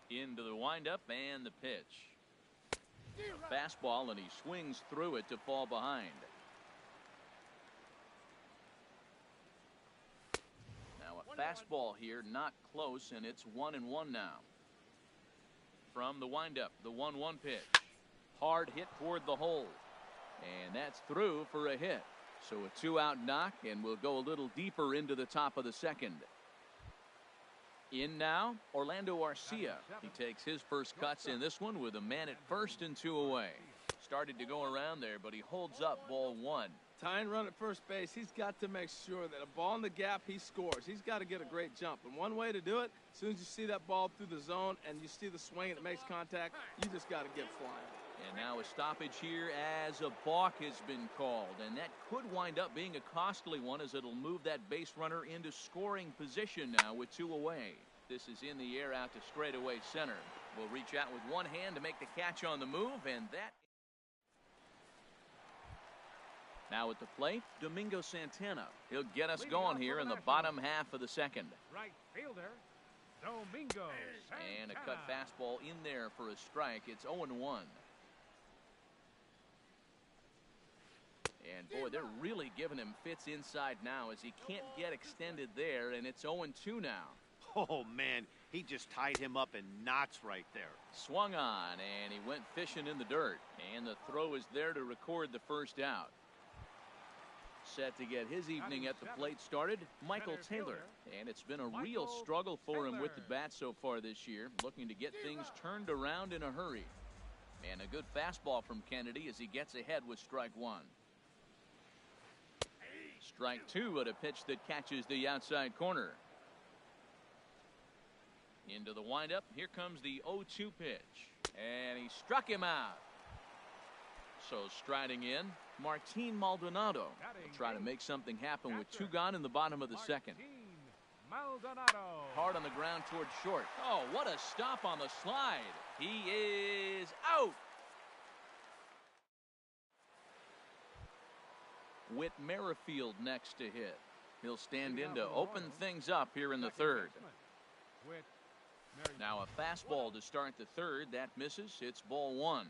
Into the windup and the pitch. A fastball, and he swings through it to fall behind. Now a fastball here, not close, and it's 1-1 now. From the windup, the 1-1 pitch. Hard hit toward the hole. And that's through for a hit. So a 2-out knock, and we'll go a little deeper into the top of the second. In now, Orlando Arcia. He takes his first cuts in this one with a man at first and 2 away. Started to go around there, but he holds up ball 1. Tying run at first base, he's got to make sure that a ball in the gap, he scores. He's got to get a great jump. And one way to do it, as soon as you see that ball through the zone and you see the swing and it makes contact, you just got to get flying. And now a stoppage here as a balk has been called. And that could wind up being a costly one, as it'll move that base runner into scoring position now with 2 away. This is in the air out to straightaway center. Will reach out with one hand to make the catch on the move, and that. Now at the plate, Domingo Santana. He'll get us going here in the bottom half of the second. Right fielder, Domingo Santana. And a cut fastball in there for a strike. It's 0-1. And boy, they're really giving him fits inside now, as he can't get extended there, and it's 0-2 now. Oh, man, he just tied him up in knots right there. Swung on, and he went fishing in the dirt. And the throw is there to record the first out. Set to get his evening at the plate started, Michael Taylor. And it's been a real struggle for him with the bat so far this year, looking to get things turned around in a hurry. And a good fastball from Kennedy as he gets ahead with strike 1. Strike 2 at a pitch that catches the outside corner. Into the windup. Here comes the 0-2 pitch. And he struck him out. So striding in, Martin Maldonado will try to make something happen with 2 gone in the bottom of the second. Maldonado. Hard on the ground toward short. Oh, what a stop on the slide. He is out. Whit Merrifield next to hit. He'll stand in to open things up here in the third. Now a fastball to start the third. That misses. It's ball 1.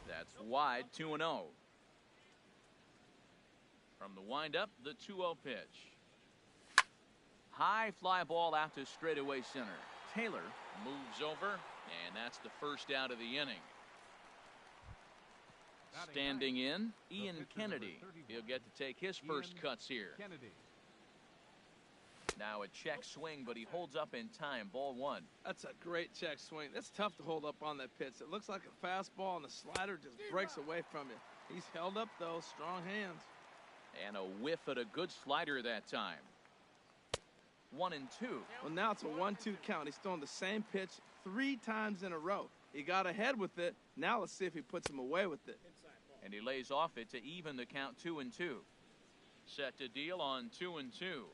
That's wide, 2-0. From the windup, the 2-0 pitch. High fly ball out to straightaway center. Taylor moves over, and that's the first out of the inning. Standing in, Ian Kennedy. He'll get to take his first cuts here. Now a check swing, but he holds up in time. Ball 1. That's a great check swing. That's tough to hold up on that pitch. It looks like a fastball, and the slider just breaks away from you. He's held up, though. Strong hands. And a whiff at a good slider that time. 1-2. Well, now it's a 1-2 count. He's throwing the same pitch 3 times in a row. He got ahead with it. Now let's see if he puts him away with it. And he lays off it to even the count 2-2. Set to deal on 2-2.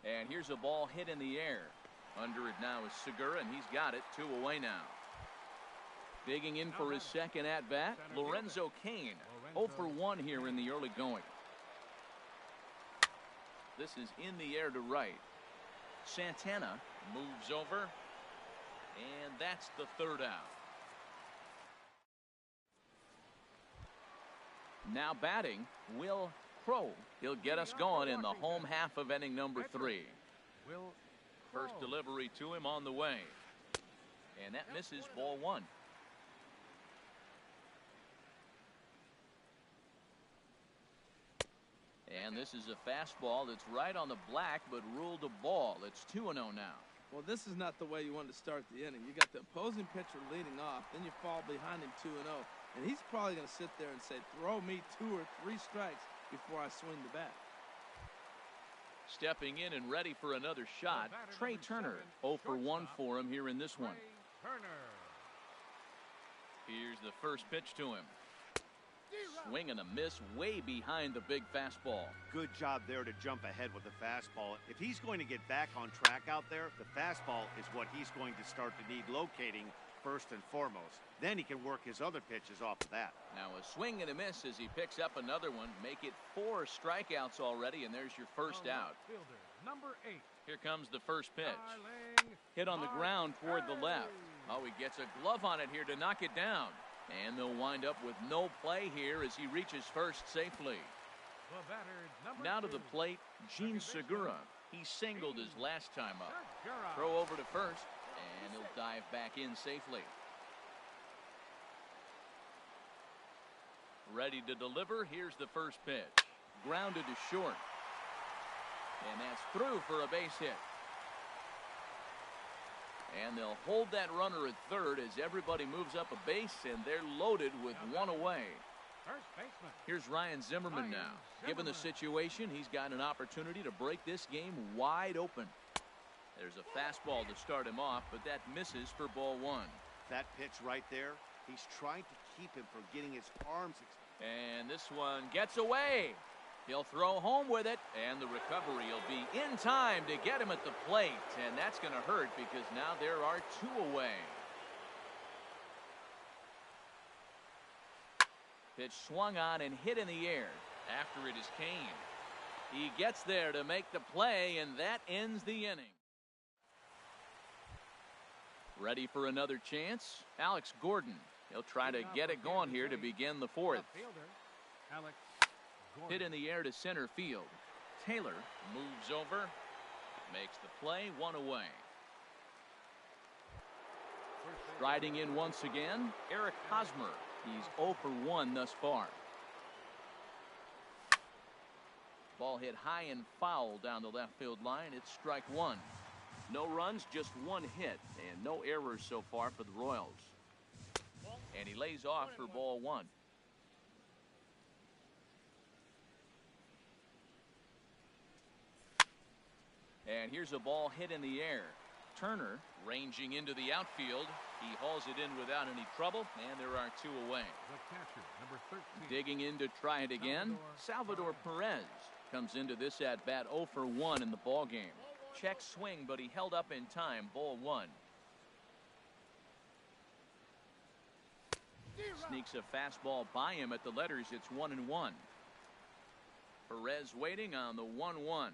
And here's a ball hit in the air. Under it now is Segura, and he's got it. 2 away now. Digging in for his second at-bat, Lorenzo Cain. 0 for 1 here in the early going. This is in the air to right. Santana moves over, and that's the third out. Now batting, Will Crow. He'll get us going in the home half of inning number 3. First delivery to him on the way. And that misses, ball 1. And this is a fastball that's right on the black, but ruled a ball. It's 2-0 now. Well, this is not the way you wanted to start the inning. You got the opposing pitcher leading off, then you fall behind him 2-0. And he's probably going to sit there and say, throw me 2 or 3 strikes before I swing the bat. Stepping in and ready for another shot, Trey Turner. 0 for 1 for him here in this one. Here's the first pitch to him. Swing and a miss way behind the big fastball. Good job there to jump ahead with the fastball. If he's going to get back on track out there, the fastball is what he's going to start to need locating first and foremost. Then he can work his other pitches off of that. Now a swing and a miss as he picks up another one. Make it 4 strikeouts already, and there's your first out. Fielder, number 8. Here comes the first pitch. Darling Hit on the ground toward the left. Murray. Oh, he gets a glove on it here to knock it down. And they'll wind up with no play here as he reaches first safely. The batter, number Now to 2. the plate, Gene Segura. He singled his last time up. Segura. Throw over to first, and he'll dive back in safely. Ready to deliver. Here's the first pitch. Grounded to short. And that's through for a base hit. And they'll hold that runner at third as everybody moves up a base, and they're loaded with one away. First baseman. Here's Ryan Zimmerman now. Given the situation, he's got an opportunity to break this game wide open. There's a fastball to start him off, but that misses for ball 1. That pitch right there, he's trying to keep him from getting his arms. And this one gets away. He'll throw home with it, and the recovery will be in time to get him at the plate. And that's going to hurt because now there are 2 away. Pitch swung on and hit in the air. After it is Kane. He gets there to make the play, and that ends the inning. Ready for another chance? Alex Gordon. He'll try to get it going here to begin the 4th. Left fielder, Alex Gordon. Hit in the air to center field. Taylor moves over, makes the play, 1 away. Riding in once again, Eric Hosmer. He's 0 for 1 thus far. Ball hit high and foul down the left field line. It's strike 1. No runs, just 1 hit, and no errors so far for the Royals. And he lays off for ball 1. And here's a ball hit in the air. Turner ranging into the outfield. He hauls it in without any trouble, and there are 2 away. The catcher, number 13. Digging in to try it again, Salvador Perez comes into this at bat 0 for 1 in the ball game. Check swing, but he held up in time. Ball 1. Sneaks a fastball by him at the letters. It's 1-1. Perez waiting on the 1-1.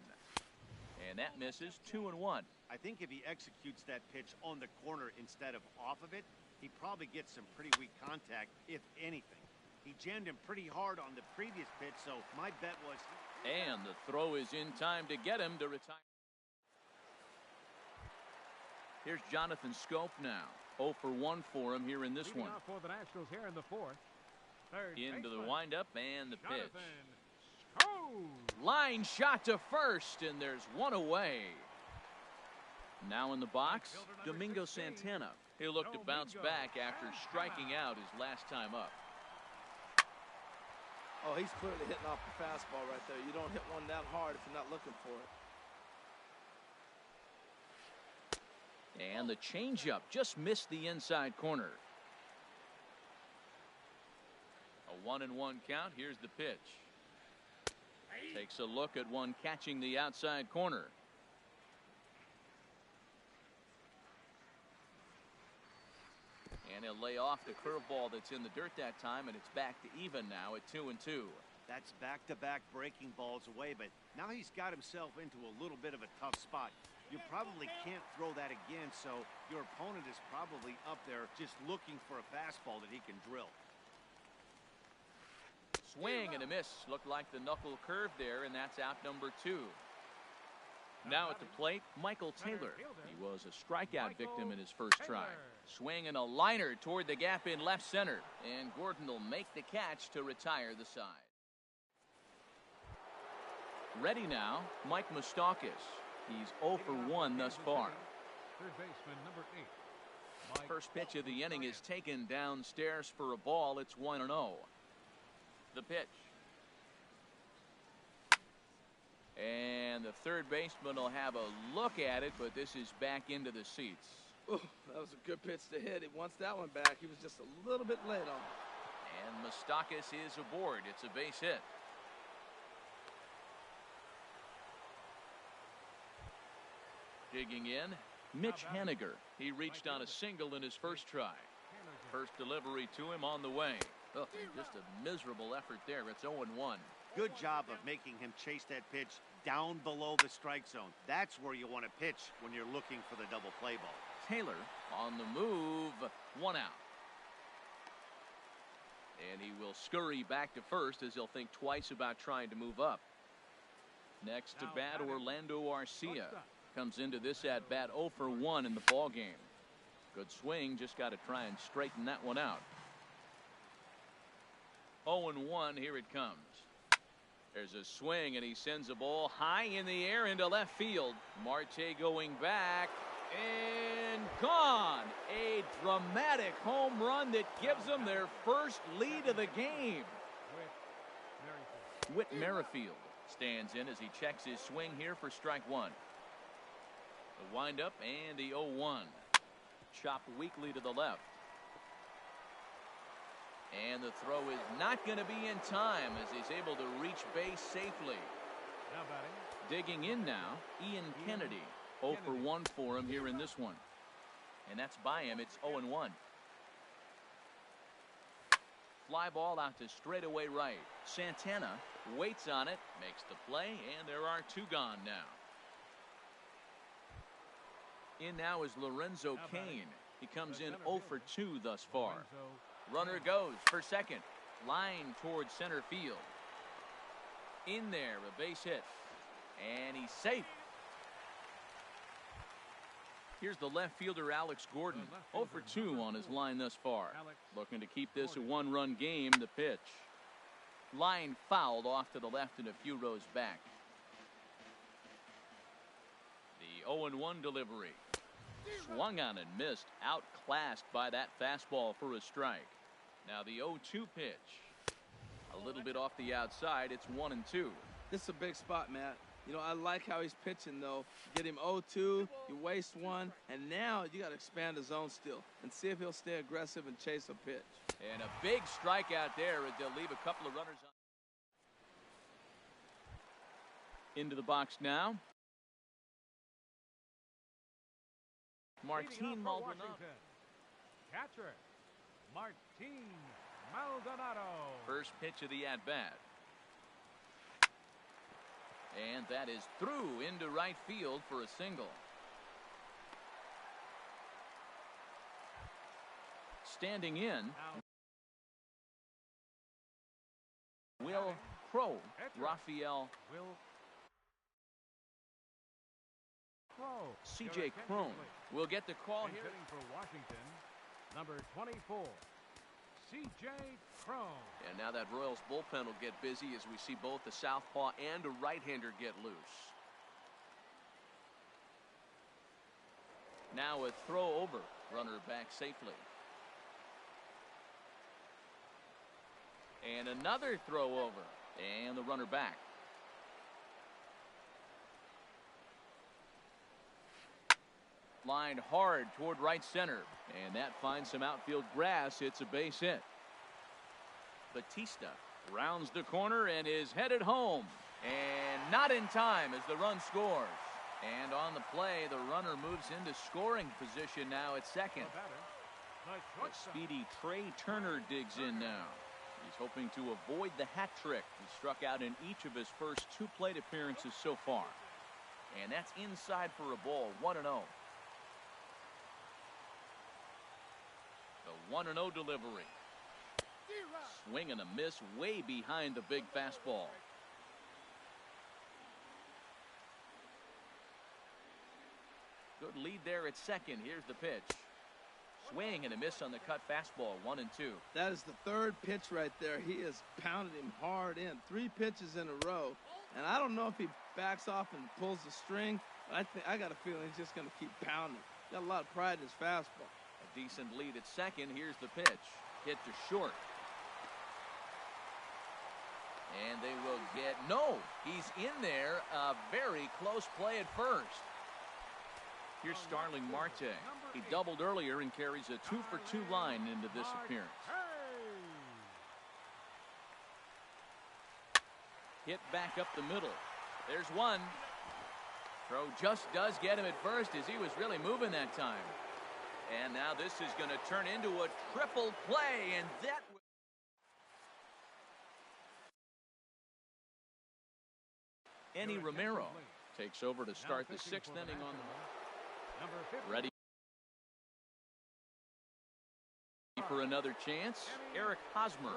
And that misses. 2-1. I think if he executes that pitch on the corner instead of off of it, he probably gets some pretty weak contact, if anything. He jammed him pretty hard on the previous pitch, so my bet was... And the throw is in time to get him to retire. Here's Jonathan Scope now. 0 for 1 for him here in this Leading one. off for the Nationals here in the 4th. Third Into the baseman, windup and the pitch. Jonathan Scope. Line shot to first, and there's 1 away. Now in the box, Domingo Santana. He'll look to bounce back after striking out his last time up. Oh, he's clearly hitting off the fastball right there. You don't hit one that hard if you're not looking for it. And the changeup just missed the inside corner. A 1-1 count. Here's the pitch. Takes a look at one catching the outside corner. And he'll lay off the curveball that's in the dirt that time, and it's back to even now at 2-2. That's back-to-back breaking balls away, but now he's got himself into a little bit of a tough spot. You probably can't throw that again, so your opponent is probably up there just looking for a fastball that he can drill. Swing and a miss. Looked like the knuckle curve there, and that's out number 2. Now at the plate, Michael Taylor. He was a strikeout victim in his first try. Swing and a liner toward the gap in left center. And Gordon will make the catch to retire the side. Ready now, Mike Moustakas. He's 0 for 1 thus far. Third baseman, number 8. First pitch of the inning is taken downstairs for a ball. It's 1-0. The pitch. And the third baseman will have a look at it, but this is back into the seats. Ooh, that was a good pitch to hit. He wants that one back. He was just a little bit late on it. And Moustakas is aboard. It's a base hit. Digging in, Mitch Haniger. He reached on a single in his first try. First delivery to him on the way. Oh, just a miserable effort there. It's 0-1. Good job of making him chase that pitch down below the strike zone. That's where you want to pitch when you're looking for the double play ball. Taylor on the move. 1 out. And he will scurry back to first as he'll think twice about trying to move up. Next to bat, Orlando Arcia comes into this at bat 0 for 1 in the ball game. Good swing, just got to try and straighten that one out. 0-1, here it comes. There's a swing, and he sends a ball high in the air into left field. Marte going back, and gone. A dramatic home run that gives them their first lead of the game. Whit Merrifield stands in as he checks his swing here for strike 1. The windup and the 0-1. Chopped weakly to the left. And the throw is not going to be in time as he's able to reach base safely. Digging in now, Ian Kennedy. 0 for 1 for him here in this one. And that's by him. It's 0-1. Fly ball out to straightaway right. Santana waits on it, makes the play, and there are 2 gone now. In now is Lorenzo Cain. He comes in 0 for 2 thus far. Runner goes for second. Line towards center field. In there, a base hit. And he's safe. Here's the left fielder, Alex Gordon. 0 for 2 on his line thus far. Looking to keep this a 1-run game. The pitch. Line fouled off to the left and a few rows back. The 0-1 delivery. Swung on and missed. Outclassed by that fastball for a strike. Now the 0-2 pitch. A little bit off the outside. It's 1-2. This is a big spot, Matt. You know, I like how he's pitching, though. Get him 0-2, you waste 1, and now you got to expand the zone still and see if he'll stay aggressive and chase a pitch. And a big strikeout there as they'll leave a couple of runners on. Into the box now. Martin Maldonado. Catcher, Martin Maldonado. First pitch of the at-bat. And that is through into right field for a single. Standing in, Will Crow. Rafael C.J. Crone will get the call here. Hitting for Washington, number 24, C.J. Crone. And now that Royals bullpen will get busy as we see both the southpaw and a right-hander get loose. Now a throw over. Runner back safely. And another throw over. And the runner back. Lined hard toward right center. And that finds some outfield grass. It's a base hit. Batista rounds the corner and is headed home. And not in time as the run scores. And on the play, the runner moves into scoring position now at second. The speedy Trey Turner digs in now. He's hoping to avoid the hat trick. He struck out in each of his first 2 plate appearances so far. And that's inside for a ball, 1-0. The 1-0 delivery. Swing and a miss way behind the big fastball. Good lead there at second. Here's the pitch. Swing and a miss on the cut fastball, 1-2. That is the 3rd pitch right there. He has pounded him hard in. 3 pitches in a row. And I don't know if he backs off and pulls the string. But I got a feeling he's just going to keep pounding. Got a lot of pride in his fastball. A decent lead at second. Here's the pitch. Hit to short. And they will get, no, he's in there. A very close play at first. Here's Starling Marte. He doubled earlier and carries a 2-for-2 line into this appearance. Hit back up the middle. There's one. Throw just does get him at first as he was really moving that time. And now this is going to turn into a triple play, and that... Andy Romero takes over to start the 6th inning on the... Ready for another chance, Eric Hosmer.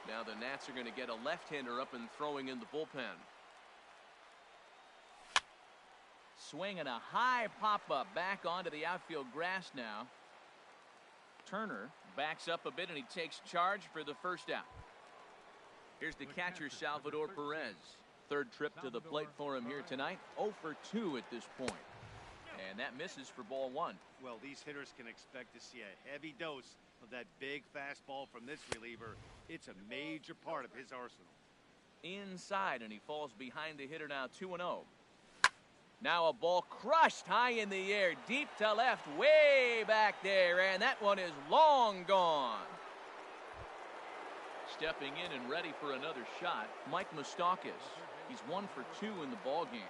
Now the Nats are going to get a left-hander up and throwing in the bullpen. Swinging a high pop-up back onto the outfield grass now. Turner backs up a bit and he takes charge for the first out. Here's the catcher, Salvador Perez. Third trip to the plate for him here tonight. 0 for 2 at this point. And that misses for ball 1. Well, these hitters can expect to see a heavy dose of that big fastball from this reliever. It's a major part of his arsenal. Inside, and he falls behind the hitter now, 2-0. Now a ball crushed high in the air, deep to left, way back there, and that one is long gone. Stepping in and ready for another shot, Mike Moustakas. He's 1 for 2 in the ball game.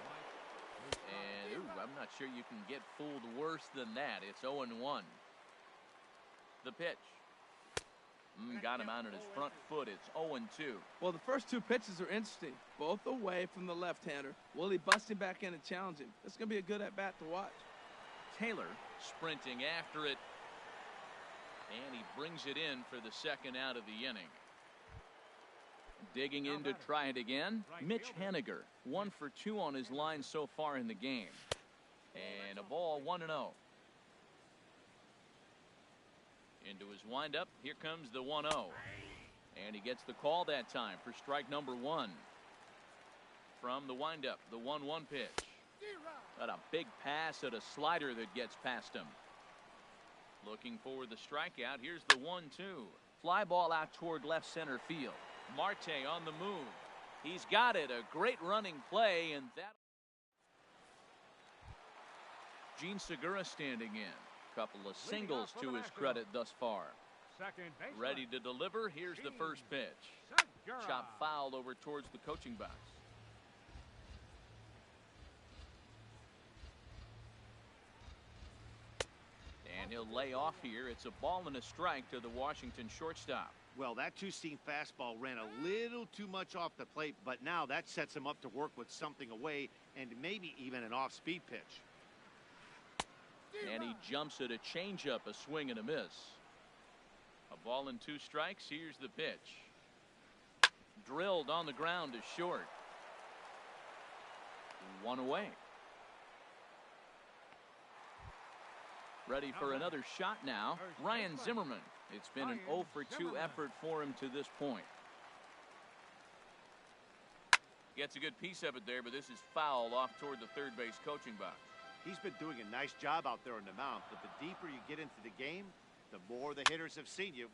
And I'm not sure you can get fooled worse than that. It's 0-1. The pitch. Got him out on his front foot. It's 0-2. Well, the first 2 pitches are interesting. Both away from the left-hander. Will he bust him back in and challenge him? It's going to be a good at-bat to watch. Taylor sprinting after it. And he brings it in for the 2nd out of the inning. Digging in to try it again, Mitch Haniger. 1 for 2 on his line so far in the game. And a ball, 1-0. Into his windup, here comes the 1-0. And he gets the call that time for strike number 1. From the windup, the 1-1 pitch. Got a big pass at a slider that gets past him. Looking for the strikeout. Here's the 1-2. Fly ball out toward left center field. Marte on the move. He's got it. A great running play, and that... Gene Segura standing in. Couple of singles to his credit thus far. Ready to deliver. Here's the first pitch. Chop foul over towards the coaching box. And he'll lay off here. It's a ball and a strike to the Washington shortstop. Well, that two-seam fastball ran a little too much off the plate, but now that sets him up to work with something away and maybe even an off-speed pitch. And he jumps at a changeup, a swing and a miss. A ball and 2 strikes. Here's the pitch. Drilled on the ground to short. 1 away. Ready for another shot now. Ryan Zimmerman. It's been an 0 for 2 effort for him to this point. Gets a good piece of it there, but this is fouled off toward the third base coaching box. He's been doing a nice job out there in the mound, but the deeper you get into the game, the more the hitters have seen you.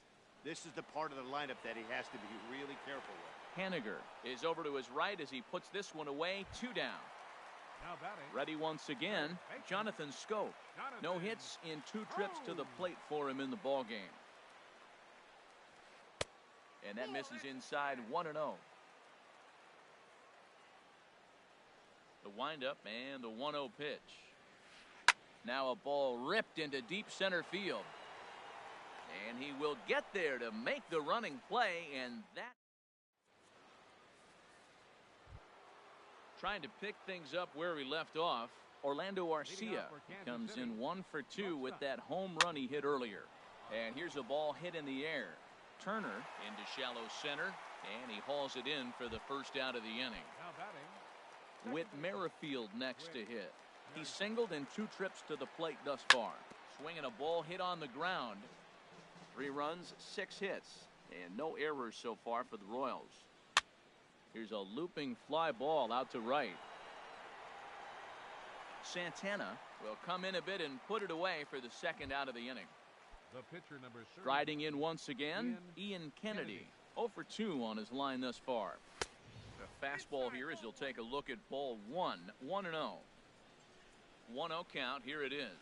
This is the part of the lineup that he has to be really careful with. Haniger is over to his right as he puts this one away. 2 down. Ready once again, Jonathan Scope. No hits in 2 trips to the plate for him in the ball game. And that misses inside. 1-0. The windup and the 1-0 pitch. Now a ball ripped into deep center field. And he will get there to make the running play, and that... Trying to pick things up where he left off, Orlando Arcia comes in 1 for 2 with that home run he hit earlier. And here's a ball hit in the air. Turner into shallow center, and he hauls it in for the first out of the inning. Whit Merrifield next to hit. He singled in 2 trips to the plate thus far. Swinging a ball hit on the ground. 3 runs, 6 hits, and no errors so far for the Royals. Here's a looping fly ball out to right. Santana will come in a bit and put it away for the 2nd out of the inning. The pitcher number 3. Striding in once again, Ian Kennedy. 0 for 2 on his line thus far. The fastball here as he'll take a look at ball 1. 1-0. 1-0 count. Here it is.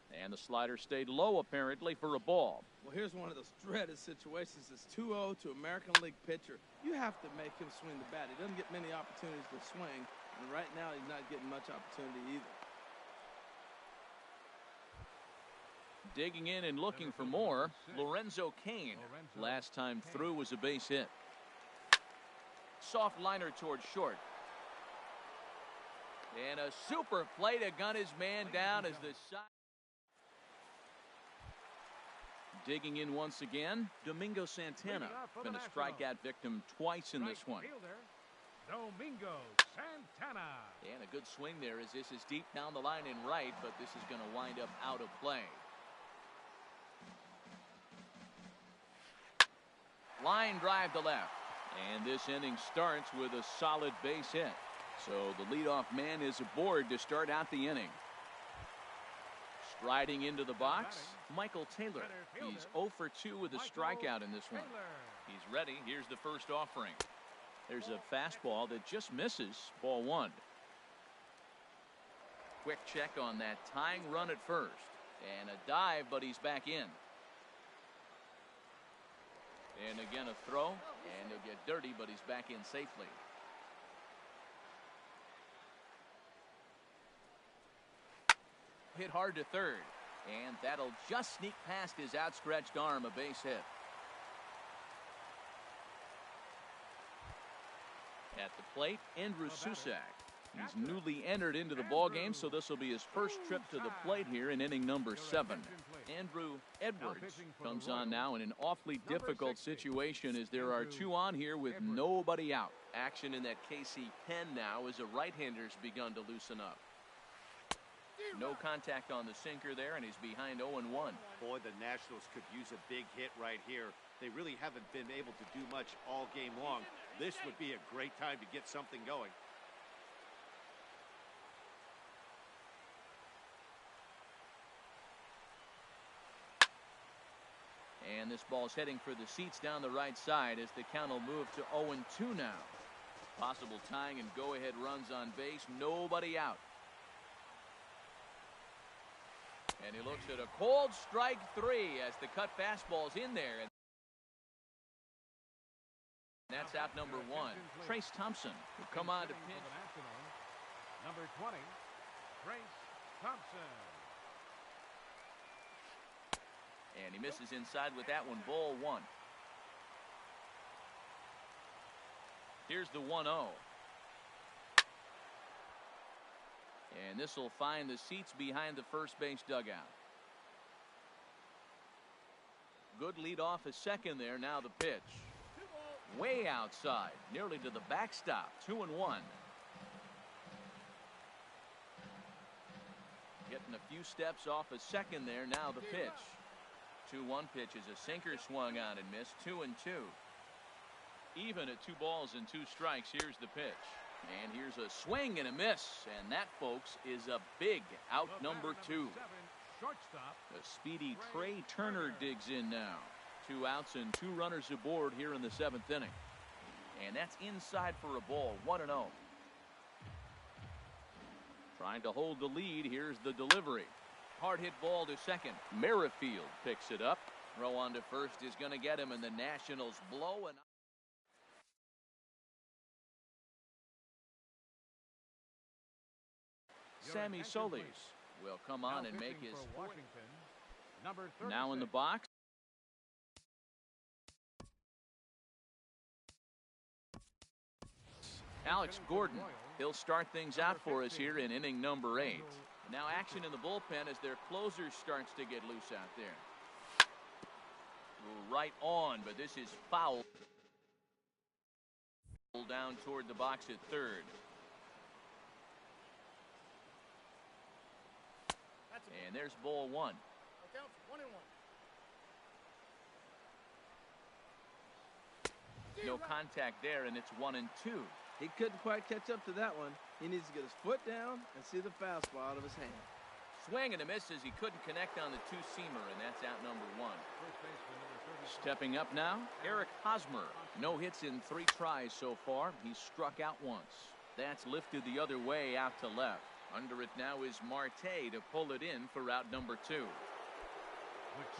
And the slider stayed low, apparently, for a ball. Well, here's one of those dreaded situations. It's 2-0 to American League pitcher. You have to make him swing the bat. He doesn't get many opportunities to swing, and right now he's not getting much opportunity either. Digging in and looking for more, Lorenzo Cain. Last time through was a base hit. Soft liner towards short. And a super play to gun his man down as the side. Digging in once again, Domingo Santana. Been a strikeout victim twice in this one. Domingo Santana. And a good swing there as this is deep down the line and right, but this is going to wind up out of play. Line drive to left. And this inning starts with a solid base hit. So the leadoff man is aboard to start out the inning. Striding into the box, Michael Taylor. He's 0 for 2 with a strikeout in this one. He's ready. Here's the first offering. There's a fastball that just misses. Ball 1. Quick check on that tying run at first. And a dive, but he's back in. And again a throw. And he'll get dirty, but he's back in safely. Hit hard to third, and that'll just sneak past his outstretched arm, a base hit. At the plate, Andrew Susac. He's newly entered into the ballgame, so this will be his first trip to the plate here in inning number 7. Andrew Edwards comes on now in an awfully difficult situation as there are 2 on here with nobody out. Action in that KC pen now as a right-hander's begun to loosen up. No contact on the sinker there, and he's behind 0-1. Boy, the Nationals could use a big hit right here. They really haven't been able to do much all game long. This would be a great time to get something going. And this ball's heading for the seats down the right side as the count will move to 0-2 now. Possible tying and go-ahead runs on base. Nobody out. And he looks at a cold strike 3 as the cut fastball's in there. And that's out number 1. Trace Thompson will come on to pitch. Number 20, Trace Thompson. And he misses inside with that one. Ball 1. Here's the 1-0. And this will find the seats behind the first base dugout. Good lead off a second there. Now the pitch. Way outside, nearly to the backstop. 2-1. Getting a few steps off a second there. Now the pitch. 2-1 pitch is a sinker swung on and missed. 2-2. Even at 2 balls and 2 strikes. Here's the pitch. And here's a swing and a miss. And that, folks, is a big out number 2. The speedy Trey Turner digs in now. 2 outs and 2 runners aboard here in the 7th inning. And that's inside for a ball. 1-0. Trying to hold the lead. Here's the delivery. Hard hit ball to second. Merrifield picks it up. Throw on to first is going to get him, and the Nationals blow an. Sammy Solis will come on and make his now in the box. Alex Gordon. He'll start things out for us here in inning number 8. Now action in the bullpen as their closer starts to get loose out there. Right on, but this is foul. Down toward the box at third. And there's ball 1. No contact there, and it's 1-2. He couldn't quite catch up to that one. He needs to get his foot down and see the fastball out of his hand. Swing and a miss as he couldn't connect on the 2-seamer, and that's out number 1. Stepping up now, Eric Hosmer. No hits in 3 tries so far. He's struck out once. That's lifted the other way out to left. Under it now is Marte to pull it in for out number 2.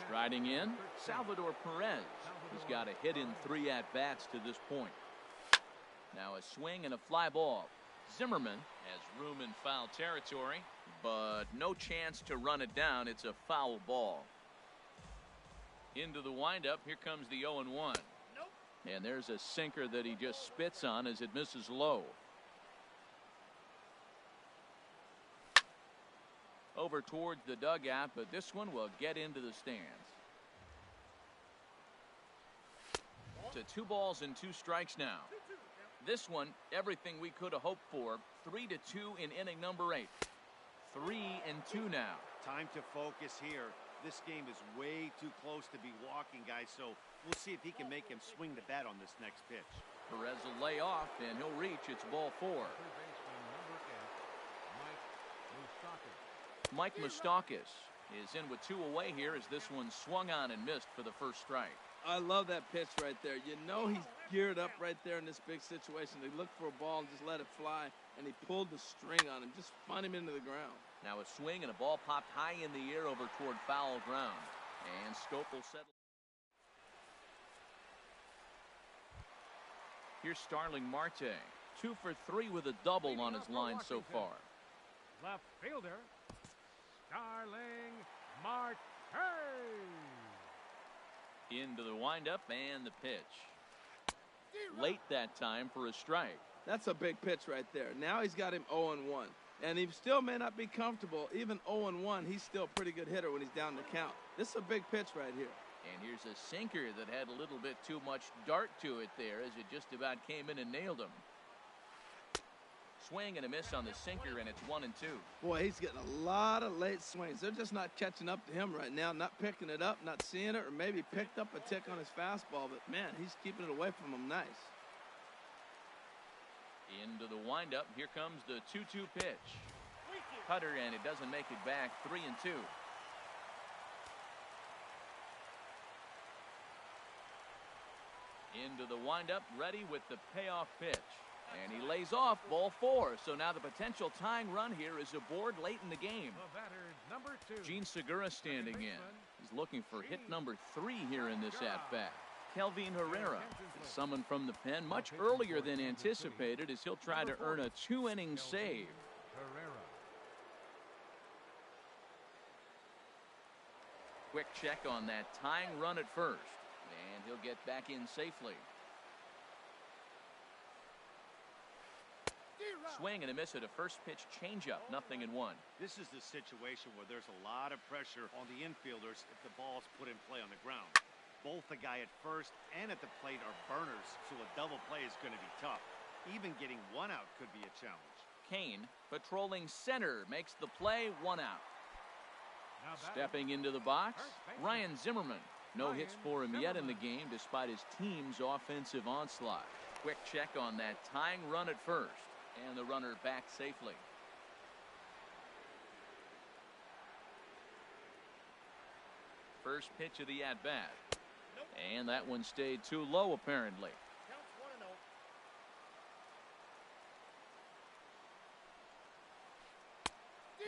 Striding in, Salvador Perez. He's got a hit in 3 at-bats to this point. Now a swing and a fly ball. Zimmerman has room in foul territory, but no chance to run it down. It's a foul ball. Into the windup, here comes the 0-1. And there's a sinker that he just spits on as it misses low. Over towards the dugout, but this one will get into the stands. To 2 balls and 2 strikes now. This one, everything we could have hoped for. 3-2 in inning number 8. 3-2 now. Time to focus here. This game is way too close to be walking, guys, so we'll see if he can make him swing the bat on this next pitch. Perez will lay off, and he'll reach. It's ball 4. Mike Moustakas is in with 2 away here as this one swung on and missed for the first strike. I love that pitch right there. You know he's geared up right there in this big situation. They looked for a ball and just let it fly, and he pulled the string on him, just spun him into the ground. Now a swing and a ball popped high in the air over toward foul ground. And Scope will settle. Here's Starling Marte. 2 for 3 with a double on his line so far. Left fielder, Starling Marte. Into the windup and the pitch. Late that time for a strike. That's a big pitch right there. Now he's got him 0-1. And he still may not be comfortable. Even 0-1, he's still a pretty good hitter when he's down the count. This is a big pitch right here. And here's a sinker that had a little bit too much dart to it there as it just about came in and nailed him. Swing and a miss on the sinker, and it's 1-2. Boy, he's getting a lot of late swings. They're just not catching up to him right now, not picking it up, not seeing it, or maybe picked up a tick on his fastball. But, man, he's keeping it away from him nice. Into the windup, here comes the 2-2 pitch. Cutter, and it doesn't make it back. 3-2. Into the windup, ready with the payoff pitch. And he lays off, ball 4. So now the potential tying run here is aboard late in the game. Number 2. Gene Segura standing in. He's looking for hit number 3 here in this at-bat. Kelvin Herrera is summoned from the pen much earlier than anticipated as he'll try to earn a 2-inning save. Quick check on that tying run at first. And he'll get back in safely. Swing and a miss at a first pitch changeup. 0-1. This is the situation where there's a lot of pressure on the infielders if the ball's put in play on the ground. Both the guy at first and at the plate are burners, so a double play is going to be tough. Even getting 1 out could be a challenge. Kane, patrolling center, makes the play. 1 out. Stepping into the box, Ryan Zimmerman. No hits for him yet in the game despite his team's offensive onslaught. Quick check on that tying run at first. And the runner back safely. First pitch of the at-bat. And that one stayed too low, apparently.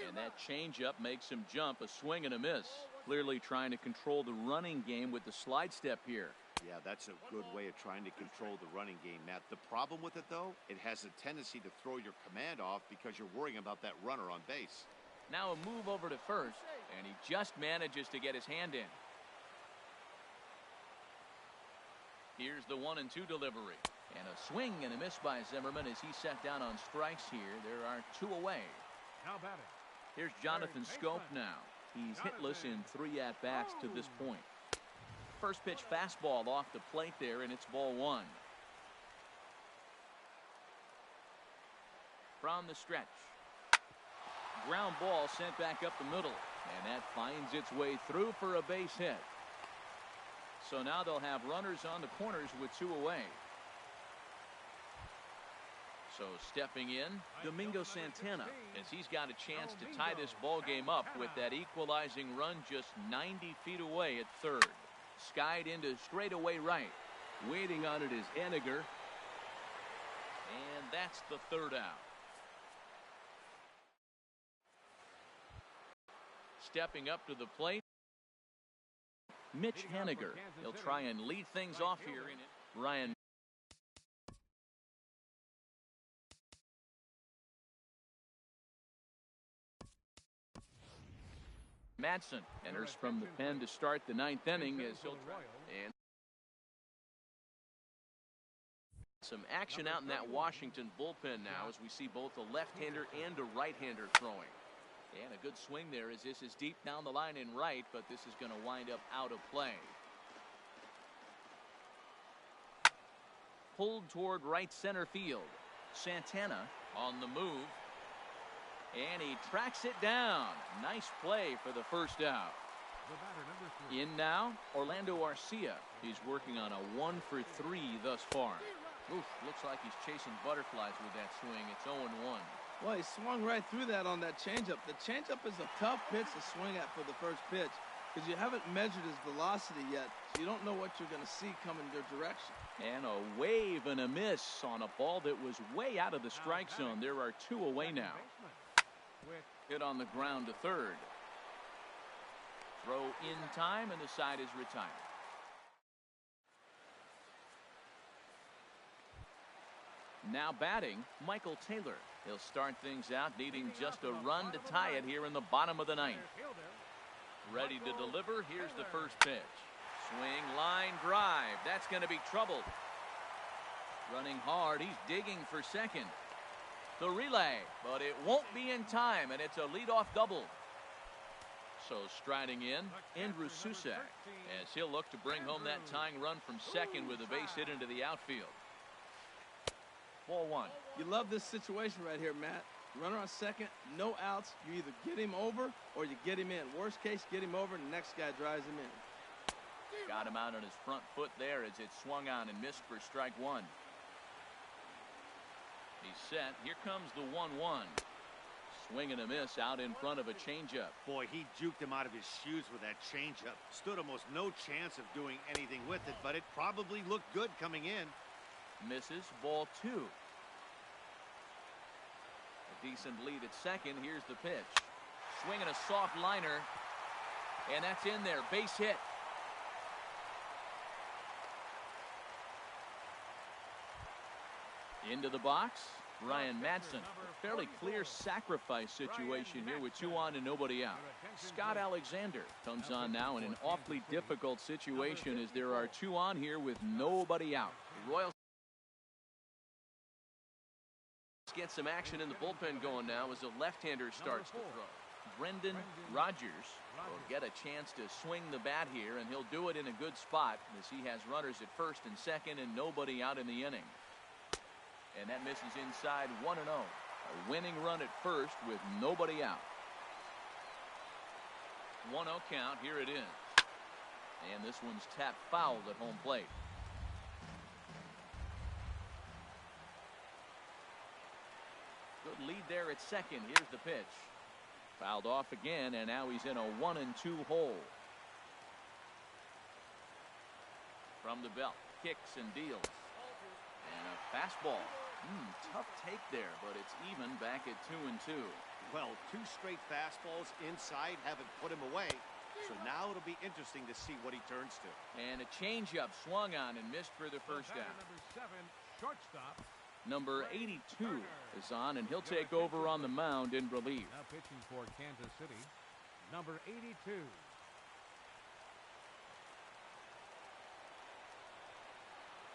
And that changeup makes him jump. A swing and a miss. Clearly trying to control the running game with the slide step here. Yeah, that's a good way of trying to control the running game, Matt. The problem with it, though, it has a tendency to throw your command off because you're worrying about that runner on base. Now a move over to first, and he just manages to get his hand in. Here's the 1-2 delivery. And a swing and a miss by Zimmerman as he set down on strikes here. There are 2 away. Now batting. Here's Jonathan Scope now. He's hitless in 3 at-bats to this point. First pitch fastball off the plate there, and it's ball 1. From the stretch. Ground ball sent back up the middle, and that finds its way through for a base hit. So now they'll have runners on the corners with 2 away. So stepping in, Domingo Santana, as he's got a chance to tie this ball game up with that equalizing run just 90 feet away at third. Skied into straightaway right. Waiting on it is Henniger. And that's the 3rd out. stepping up to the plate, Mitch Haniger. He'll try and lead things off here. Ryan Madsen enters from the pen to start the ninth inning as he'll try. And some action out in that Washington bullpen now as we see both a left-hander and a right-hander throwing. And a good swing there as this is deep down the line in right, but this is going to wind up out of play. Pulled toward right center field. Santana on the move. And he tracks it down. Nice play for the first out. In now, Orlando Arcia. He's working on a 1-for-3 thus far. Oof, looks like he's chasing butterflies with that swing. It's 0-1. Well, he swung right through that on that changeup. The changeup is a tough pitch to swing at for the first pitch because you haven't measured his velocity yet, so you don't know what you're going to see coming your direction. And a wave and a miss on a ball that was way out of the strike zone. There are two away now. Hit on the ground to third. Throw in time, and the side is retired. Now batting, Michael Taylor. He'll start things out needing just a run to tie it here in the bottom of the ninth. Ready to deliver. Here's the first pitch. Swing, line, drive. That's going to be trouble. Running hard. He's digging for second. The relay, but it won't be in time, and it's a leadoff double. So striding in, Andrew Susak, as he'll look to bring home that tying run from second with a base hit into the outfield. Ball one. You love this situation right here, Matt. Runner on second, no outs. You either get him over or you get him in. Worst case, get him over, and the next guy drives him in. Got him out on his front foot there as it swung on and missed for strike one. He's set. Here comes the 1-1. Swing and a miss out in front of a changeup. Boy, he juked him out of his shoes with that changeup. Stood almost no chance of doing anything with it, but it probably looked good coming in. Misses. Ball two. A decent lead at second. Here's the pitch. Swinging a soft liner. And that's in there. Base hit. Into the box, Ryan Madsen. A fairly clear sacrifice situation here with 2 on and nobody out. Scott Alexander comes on now in an awfully difficult situation as there are 2 on here with nobody out. The Royals get some action in the bullpen going now as the left-hander starts to throw. Brendan Rodgers will get a chance to swing the bat here, and he'll do it in a good spot as he has runners at first and second and nobody out in the inning. And that misses inside 1-0. A winning run at first with nobody out. 1-0 count. Here it is. And this one's tapped foul at home plate. Good lead there at second. Here's the pitch. Fouled off again, and now he's in a 1-2 hole. From the belt. Kicks and deals. And a fastball. Tough take there, but it's even back at 2-2. Well, 2 straight fastballs inside haven't put him away. So now it'll be interesting to see what he turns to. And a changeup swung on and missed for the first down. Number 7, shortstop. Number 82 is on, and he'll take over on the mound in relief. Now pitching for Kansas City, number 82.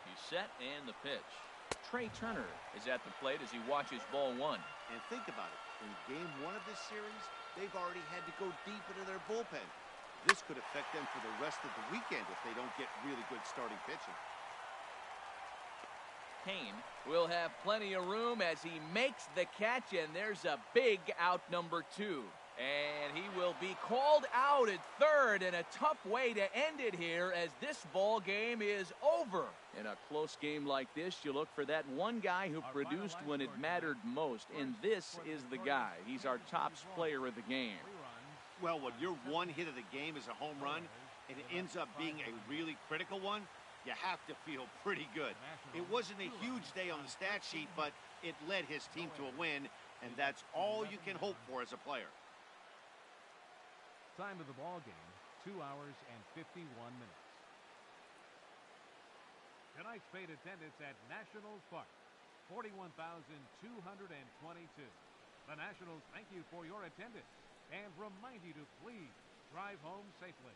He's set, and the pitch. Trey Turner is at the plate as he watches ball one. And think about it. In game 1 of this series, they've already had to go deep into their bullpen. This could affect them for the rest of the weekend if they don't get really good starting pitching. Kane will have plenty of room as he makes the catch, and there's a big out, number 2. And he will be called out at third in a tough way to end it here as this ball game is over. In a close game like this, you look for that one guy who produced when it mattered most, and this is the guy. He's our top player of the game. Well, when your one hit of the game is a home run, and it ends up being a really critical one, you have to feel pretty good. It wasn't a huge day on the stat sheet, but it led his team to a win, and that's all you can hope for as a player. Time of the ball game, 2 hours and 51 minutes. Tonight's paid attendance at Nationals Park, 41,222. The Nationals thank you for your attendance and remind you to please drive home safely.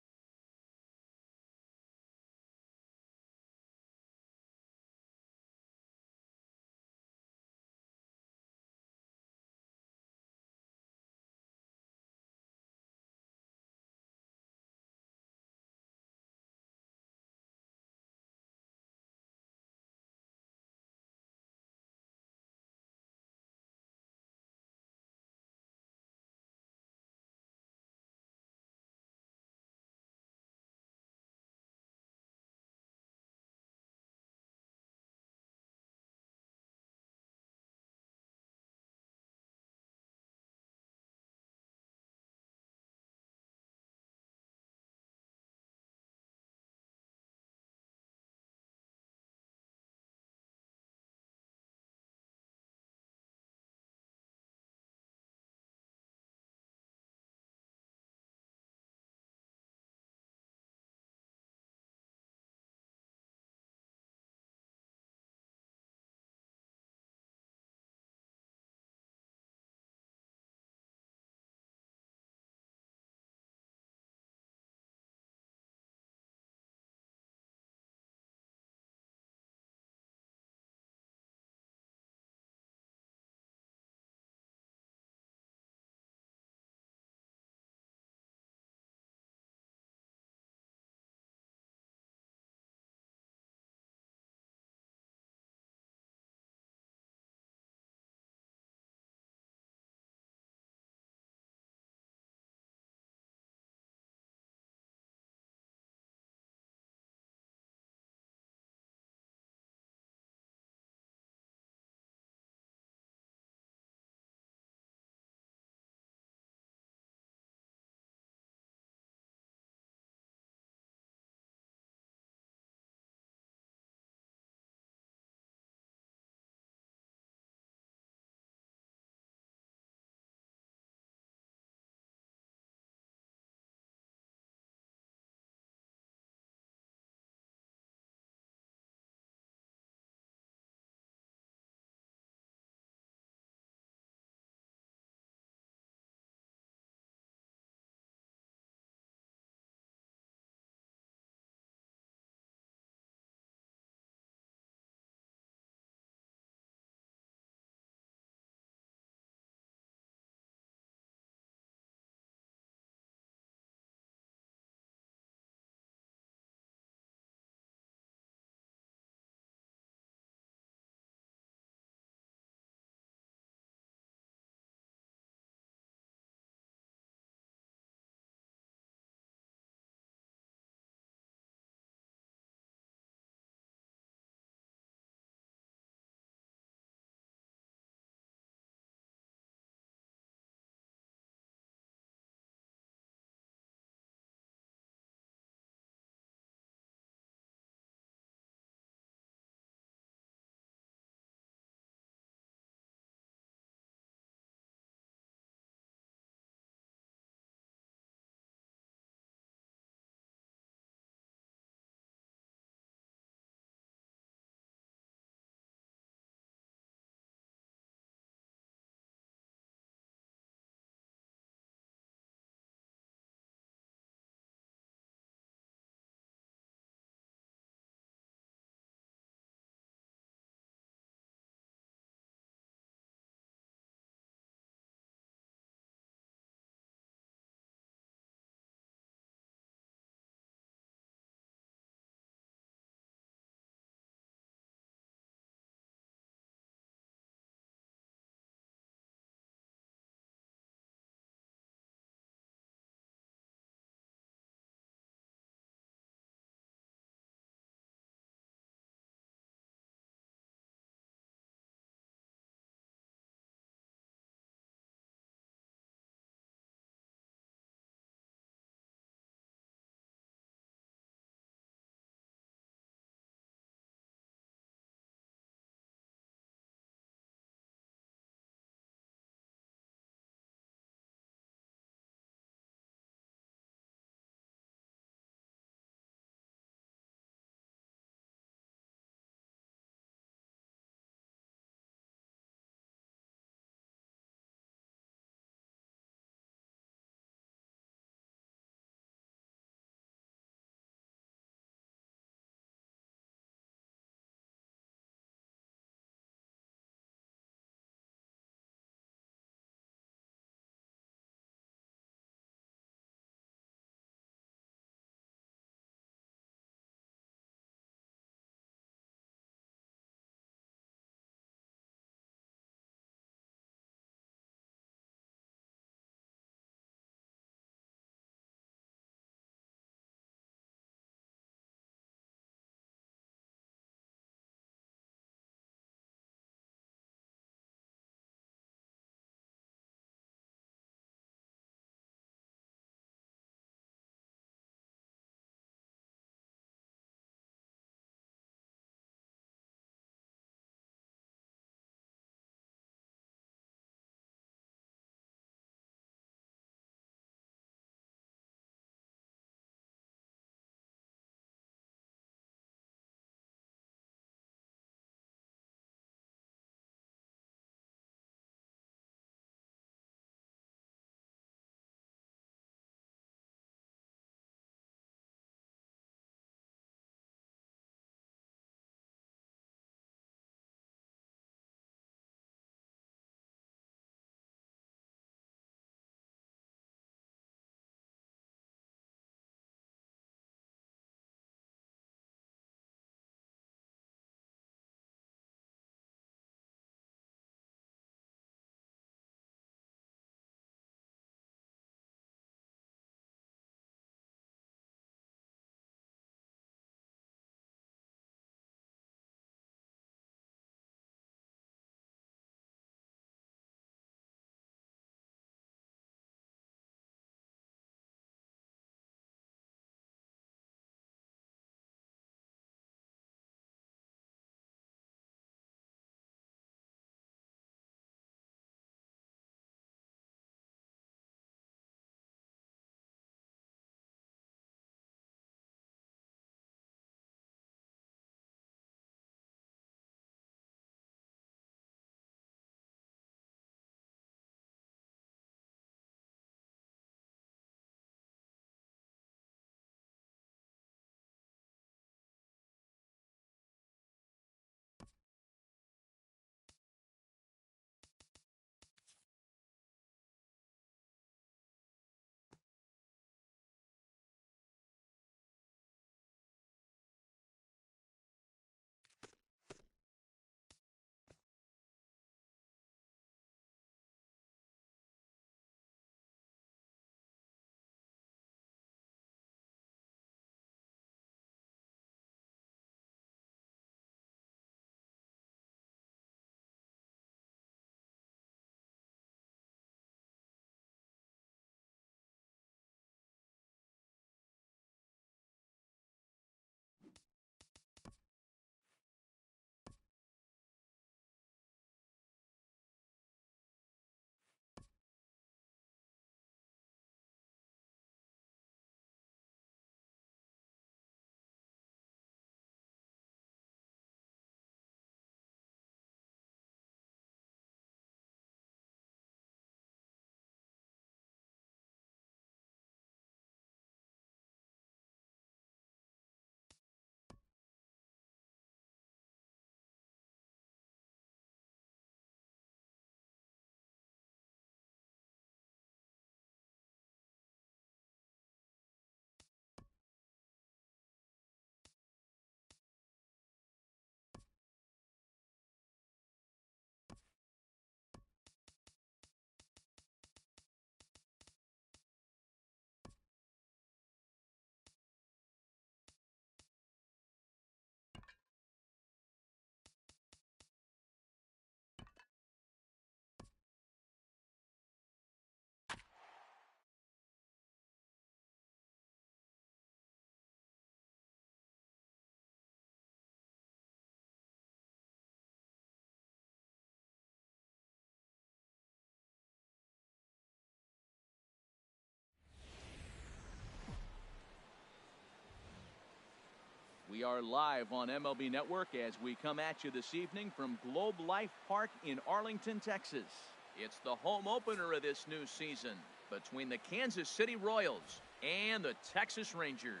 We are live on MLB Network as we come at you this evening from Globe Life Park in Arlington, Texas. It's the home opener of this new season between the Kansas City Royals and the Texas Rangers.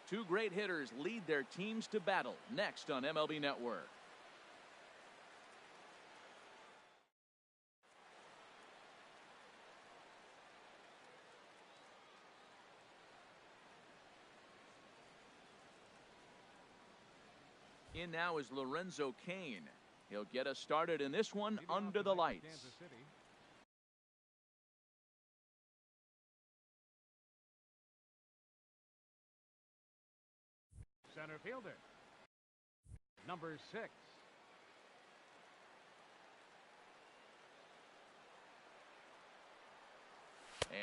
Two great hitters lead their teams to battle next on MLB Network. In now is Lorenzo Cain. He'll get us started in this one under the lights. Center fielder, number 6.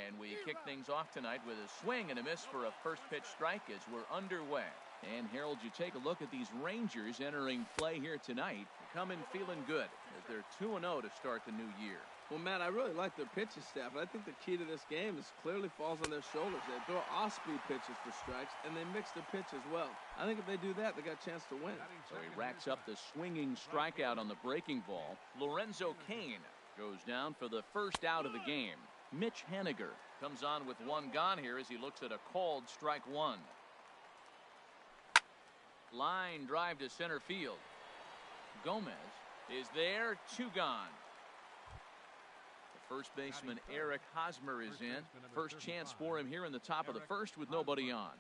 And we kick things off tonight with a swing and a miss for a first pitch strike as we're underway. And Harold, you take a look at these Rangers entering play here tonight. Come in feeling good as they're 2-0 to start the new year. Well, Matt, I really like their pitching staff. I think the key to this game is clearly falls on their shoulders. They throw off-speed pitches for strikes, and they mix their pitch as well. I think if they do that, they got a chance to win. So he racks up the swinging strikeout on the breaking ball. Lorenzo Cain goes down for the first out of the game. Mitch Haniger comes on with one gone here as he looks at a called strike one. Line drive to center field. Gomez is there, 2 gone. The first baseman Eric Hosmer is in. First chance for him here in the top of the first with nobody on.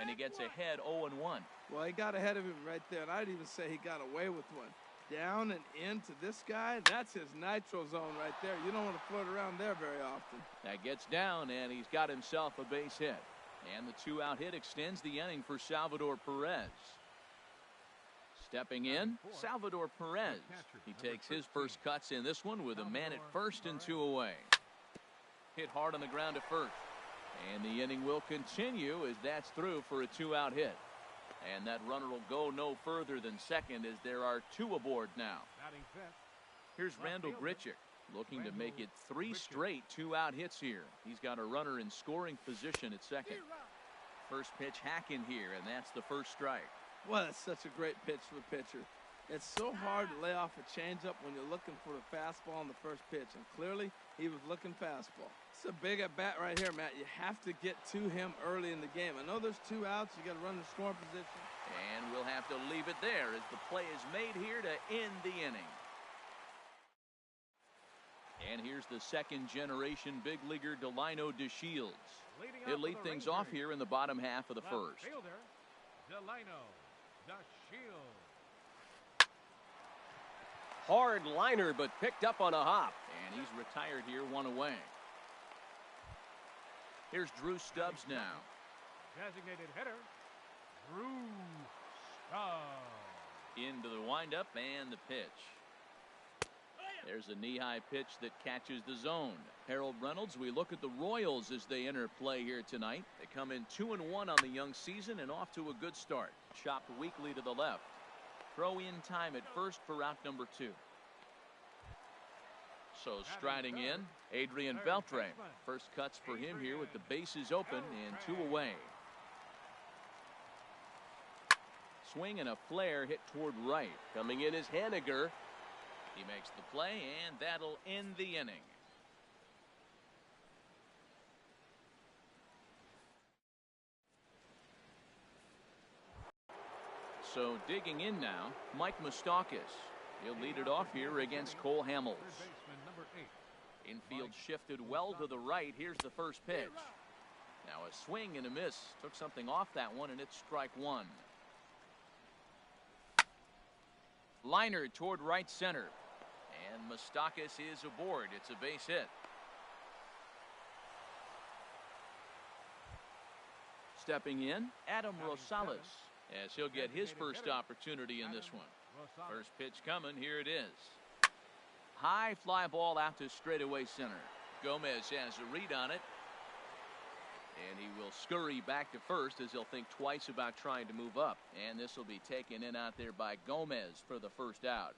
And he gets ahead 0-1. Well, he got ahead of him right there, and I'd even say he got away with one. Down and into this guy, that's his nitro zone right there. You don't want to float around there very often. That gets down, and he's got himself a base hit. And the 2-out hit extends the inning for Salvador Perez. Stepping in, Salvador Perez. He takes his first cuts in this one with a man at first and 2 away. Hit hard on the ground to first. And the inning will continue as that's through for a 2-out hit. And that runner will go no further than second as there are 2 aboard now. Here's Randall Grichuk looking to make it 3 straight 2-out hits here. He's got a runner in scoring position at second. First pitch hack in here, and that's the first strike. Well, that's such a great pitch for the pitcher. It's so hard to lay off a changeup when you're looking for the fastball on the first pitch, and clearly he was looking fastball. It's a big at-bat right here, Matt. You have to get to him early in the game. I know there's 2 outs. You got to run the scoring position. And we'll have to leave it there as the play is made here to end the inning. And here's the second-generation big leaguer Delino DeShields. He'll lead things off here in the bottom half of the first. Delino DeShields. Hard liner, but picked up on a hop. And he's retired here, 1 away. Here's Drew Stubbs now. Designated hitter, Drew Stubbs. Into the windup and the pitch. There's a knee-high pitch that catches the zone. Harold Reynolds, we look at the Royals as they enter play here tonight. They come in 2-1 on the young season and off to a good start. Chopped weakly to the left. Throw in time at first for out number 2. So striding in, Adrian Beltre. First cuts for him here with the bases open and 2 away. Swing and a flare hit toward right. Coming in is Haniger. He makes the play, and that'll end the inning. So digging in now, Mike Moustakas. He'll lead it off here against Cole Hamels. Infield shifted well to the right. Here's the first pitch. Now a swing and a miss. Took something off that one, and it's strike 1. Liner toward right center. And Moustakas is aboard. It's a base hit. Stepping in, Adam Rosales, as he'll get his first opportunity in this one. First pitch coming. Here it is. High fly ball out to straightaway center. Gomez has a read on it. And he will scurry back to first as he'll think twice about trying to move up. And this will be taken in out there by Gomez for the first out.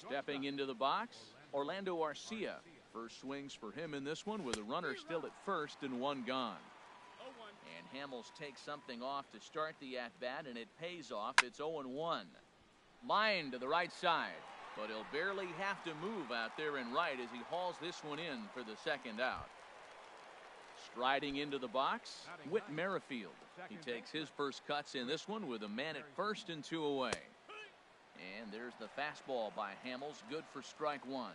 Stepping into the box, Orlando Arcia. First swings for him in this one with a runner still at first and 1 gone. And Hamels takes something off to start the at-bat, and it pays off. It's 0-1. Line to the right side, but he'll barely have to move out there in right as he hauls this one in for the second out. Striding into the box, Whit Merrifield. He takes his first cuts in this one with a man at first and 2 away. And there's the fastball by Hamels, good for strike one.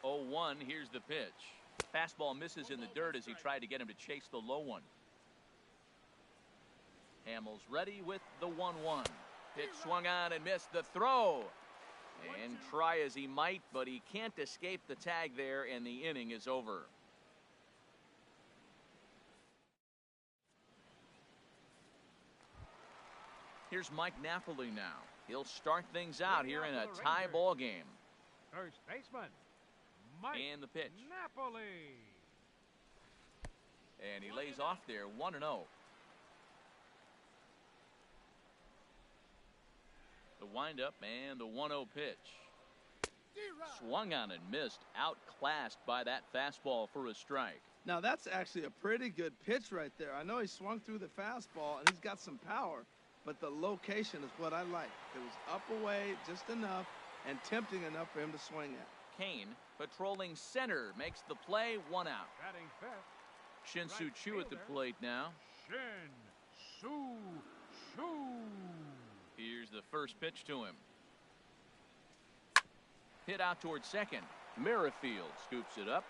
0-1, here's the pitch. Fastball misses in the dirt as he tried to get him to chase the low one. Hamels ready with the 1-1. Pitch swung on and missed the throw. And try as he might, but he can't escape the tag there, and the inning is over. Here's Mike Napoli now. He'll start things out here in a tie ball game. First baseman, Mike And the pitch. Napoli. And he lays off there, 1-0. The windup and the 1-0 pitch. Swung on and missed, outclassed by that fastball for a strike. Now, that's actually a pretty good pitch right there. I know he swung through the fastball, and he's got some power, but the location is what I like. It was up away just enough and tempting enough for him to swing at. Kane, patrolling center, makes the play, 1 out. Batting fifth, Shin-Soo right Choo at the fielder. plate now. Shin-Soo Choo. Here's the first pitch to him. Hit out towards second. Merrifield scoops it up.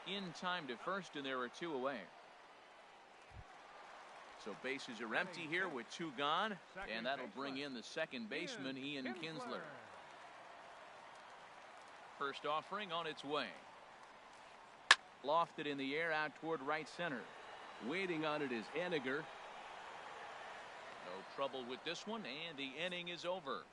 In time to first, and there are 2 away. So bases are empty here with 2 gone, and that'll bring in the second baseman, Ian Kinsler. First offering on its way. Lofted in the air out toward right center. Waiting on it is Henniger. No trouble with this one, and the inning is over.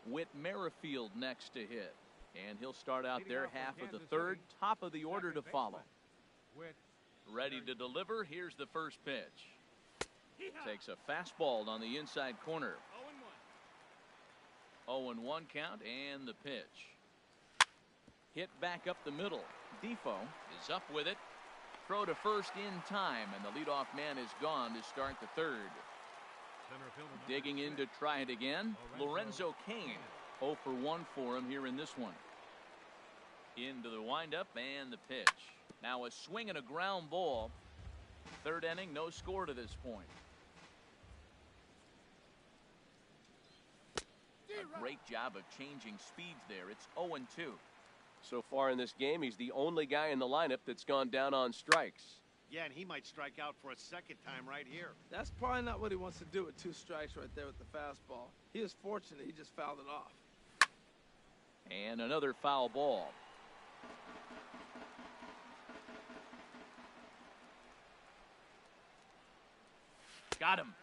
Whit Merrifield next to hit. And he'll start out there half of the third, top of the order to follow. Ready to deliver. Here's the first pitch. Takes a fastball on the inside corner. 0-1 count, and the pitch. Hit back up the middle. Defoe is up with it. Throw to first in time, and the leadoff man is gone to start the third. Digging in to try it again, Lorenzo Kane. 0 for 1 for him here in this one. Into the windup and the pitch. Now a swing and a ground ball. Third inning, no score to this point. A great job of changing speeds there. It's 0-2. So far in this game, he's the only guy in the lineup that's gone down on strikes. Yeah, and he might strike out for a second time right here. That's probably not what he wants to do with 2 strikes right there with the fastball. He is fortunate he just fouled it off. And another foul ball. Got him.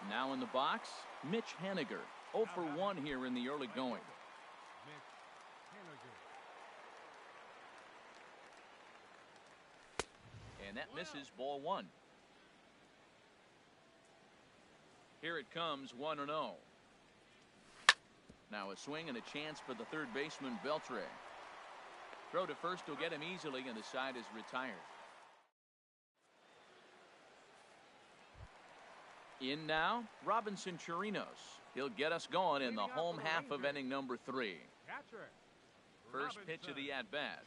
Now in the box, Mitch Henniger. 0 for 1 here in the early going. And that misses, ball 1. Here it comes, 1-0. Now a swing and a chance for the third baseman, Beltre. Throw to first will get him easily, and the side is retired. In now, Robinson Chirinos. He'll get us going in the home half of inning number 3. First pitch of the at-bat.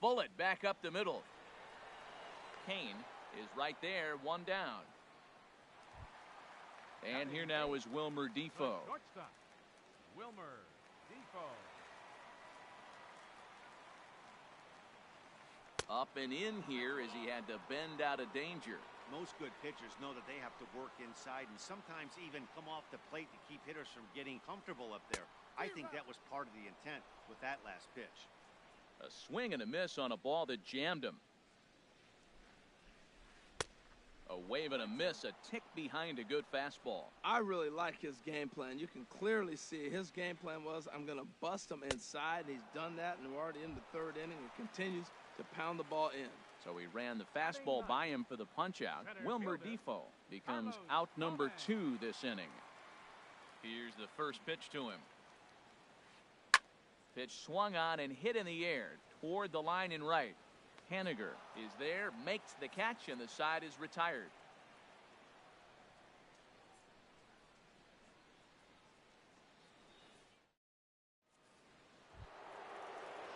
Bullet back up the middle. Kane is right there, 1 down. And here now is Wilmer Defoe. Wilmer Defoe. Up and in here as he had to bend out of danger. Most good pitchers know that they have to work inside and sometimes even come off the plate to keep hitters from getting comfortable up there. I think that was part of the intent with that last pitch. A swing and a miss on a ball that jammed him. A wave and a miss, a tick behind a good fastball. I really like his game plan. You can clearly see his game plan was, I'm going to bust him inside. He's done that, and we're already in the third inning and continues to pound the ball in. So he ran the fastball by him for the punch-out. Wilmer Defoe becomes out number 2 this inning. Here's the first pitch to him. Pitch swung on and hit in the air toward the line and right. Haniger is there, makes the catch, and the side is retired.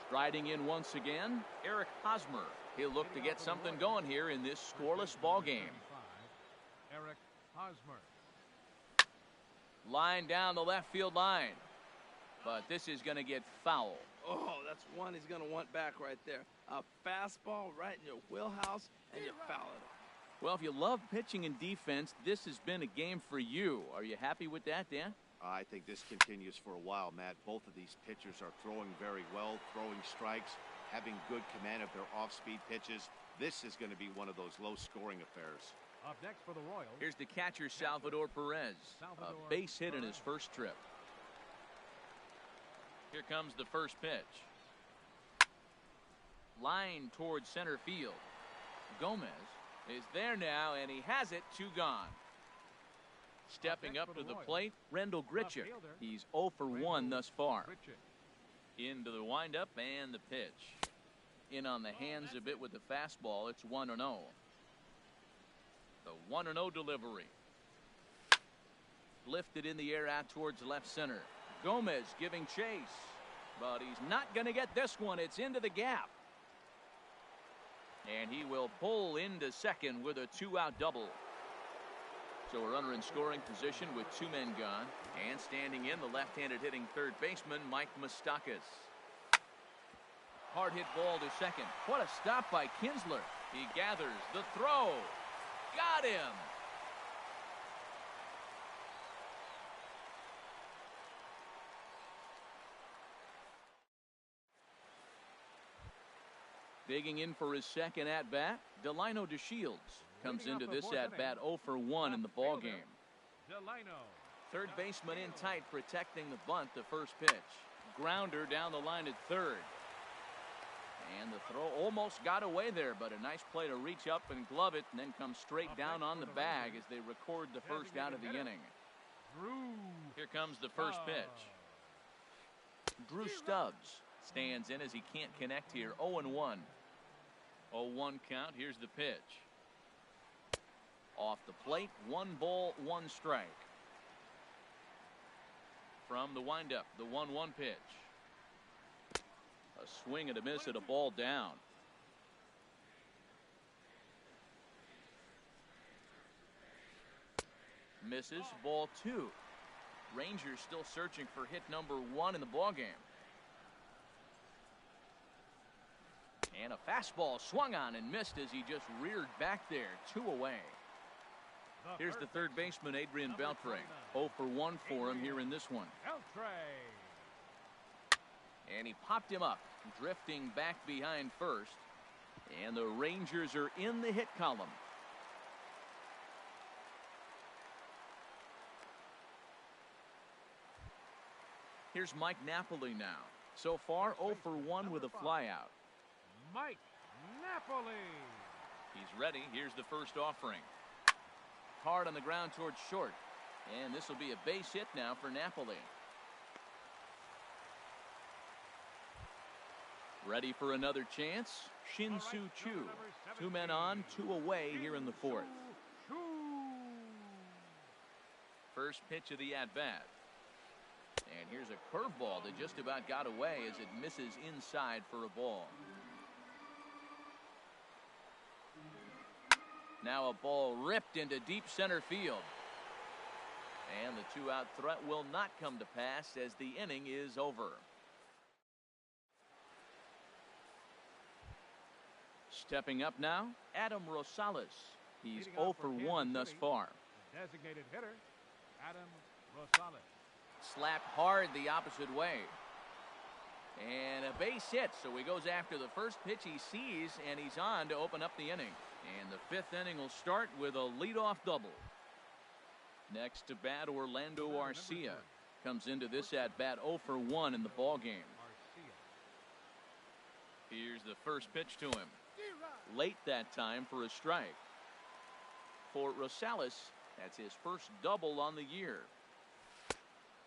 Striding in once again, Eric Hosmer. He'll look to get something going here in this scoreless ball game. Eric Hosmer. Line down the left field line. But this is going to get foul. Oh, that's one he's going to want back right there. A fastball right in your wheelhouse, and you foul it. Well, if you love pitching and defense, this has been a game for you. Are you happy with that, Dan? I think this continues for a while, Matt. Both of these pitchers are throwing very well, throwing strikes, having good command of their off-speed pitches. This is going to be one of those low-scoring affairs. Up next for the Royals. Here's the catcher, Salvador Perez. A base hit in his first trip. Here comes the first pitch. Line towards center field. Gomez is there now, and he has it. 2 gone. Stepping up to the plate, Rendell Gritchick. He's 0 for 1 thus far. Into the windup and the pitch. In on the hands a bit with the fastball. It's 1-0. The 1-0 delivery. Lifted in the air out towards left center. Gomez giving chase. But he's not going to get this one. It's into the gap. And he will pull into second with a 2-out double. So a runner in scoring position with 2 men gone. And standing in, the left-handed hitting third baseman, Mike Moustakas. Hard hit ball to second. What a stop by Kinsler. He gathers the throw. Got him. Digging in for his second at-bat, Delino DeShields comes into this at-bat 0 for 1 in the ball game. Third baseman in tight, protecting the bunt, the first pitch. Grounder down the line at third. And the throw almost got away there, but a nice play to reach up and glove it and then come straight down on the bag as they record the first out of the inning. Here comes the first pitch. Drew Stubbs stands in as he can't connect here. 0-1. 0-1 count. Here's the pitch. Off the plate, 1 ball, 1 strike. From the windup, the 1-1 pitch. A swing and a miss at a ball down. Misses, ball 2. Rangers still searching for hit number 1 in the ball game. And a fastball swung on and missed as he just reared back there. 2 away. Here's the third baseman, Adrian Beltre. 0 for 1 for him here in this one. And he popped him up, drifting back behind first. And the Rangers are in the hit column. Here's Mike Napoli now. So far, 0 for 1 with a flyout. Mike Napoli. He's ready. Here's the first offering. Hard on the ground towards short. And this will be a base hit now for Napoli. Ready for another chance. Shin-Soo Choo. 2 men on, 2 away here in the 4th. First pitch of the at-bat. And here's a curveball that just about got away as it misses inside for a ball. Now a ball ripped into deep center field. And the 2-out threat will not come to pass as the inning is over. Stepping up now, Adam Rosales. He's 0 for 1 thus far. Designated hitter, Adam Rosales. Slapped hard the opposite way. And a base hit, so he goes after the first pitch he sees, and he's on to open up the inning. And the 5th inning will start with a leadoff double. Next to bat, Orlando Arcia comes into this at-bat 0 for 1 in the ball game. Here's the first pitch to him. Late that time for a strike. For Rosales, that's his first double on the year.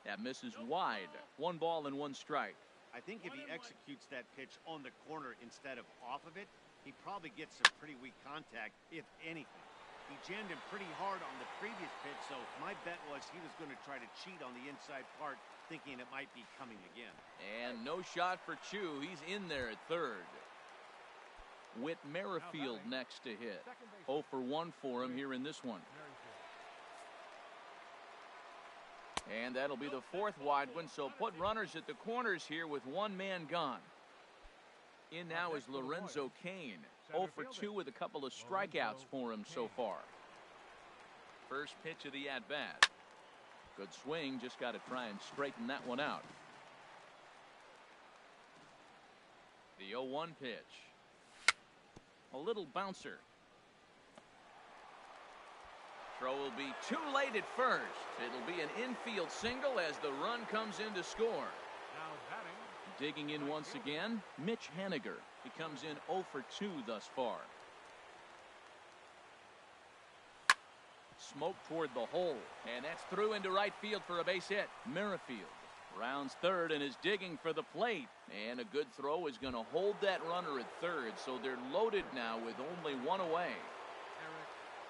That misses wide. 1 ball and 1 strike. I think if he executes that pitch on the corner instead of off of it, he probably gets some pretty weak contact, if anything. He jammed him pretty hard on the previous pitch, so my bet was he was going to try to cheat on the inside part, thinking it might be coming again. And no shot for Chu. He's in there at third. Whit Merrifield next to hit. 0 for 1 for him here in this one. And that'll be the fourth wide one, so put runners at the corners here with one man gone. In now is Lorenzo Cain. 0 for 2 with a couple of strikeouts for him so far. First pitch of the at-bat. Good swing, just got to try and straighten that one out. The 0-1 pitch. A little bouncer. Throw will be too late at first. It'll be an infield single as the run comes in to score. Now batting. Digging in once again, Mitch Haniger. He comes in 0 for 2 thus far. Smoke toward the hole, and that's through into right field for a base hit. Merrifield rounds third and is digging for the plate. And a good throw is going to hold that runner at third, so they're loaded now with only one away.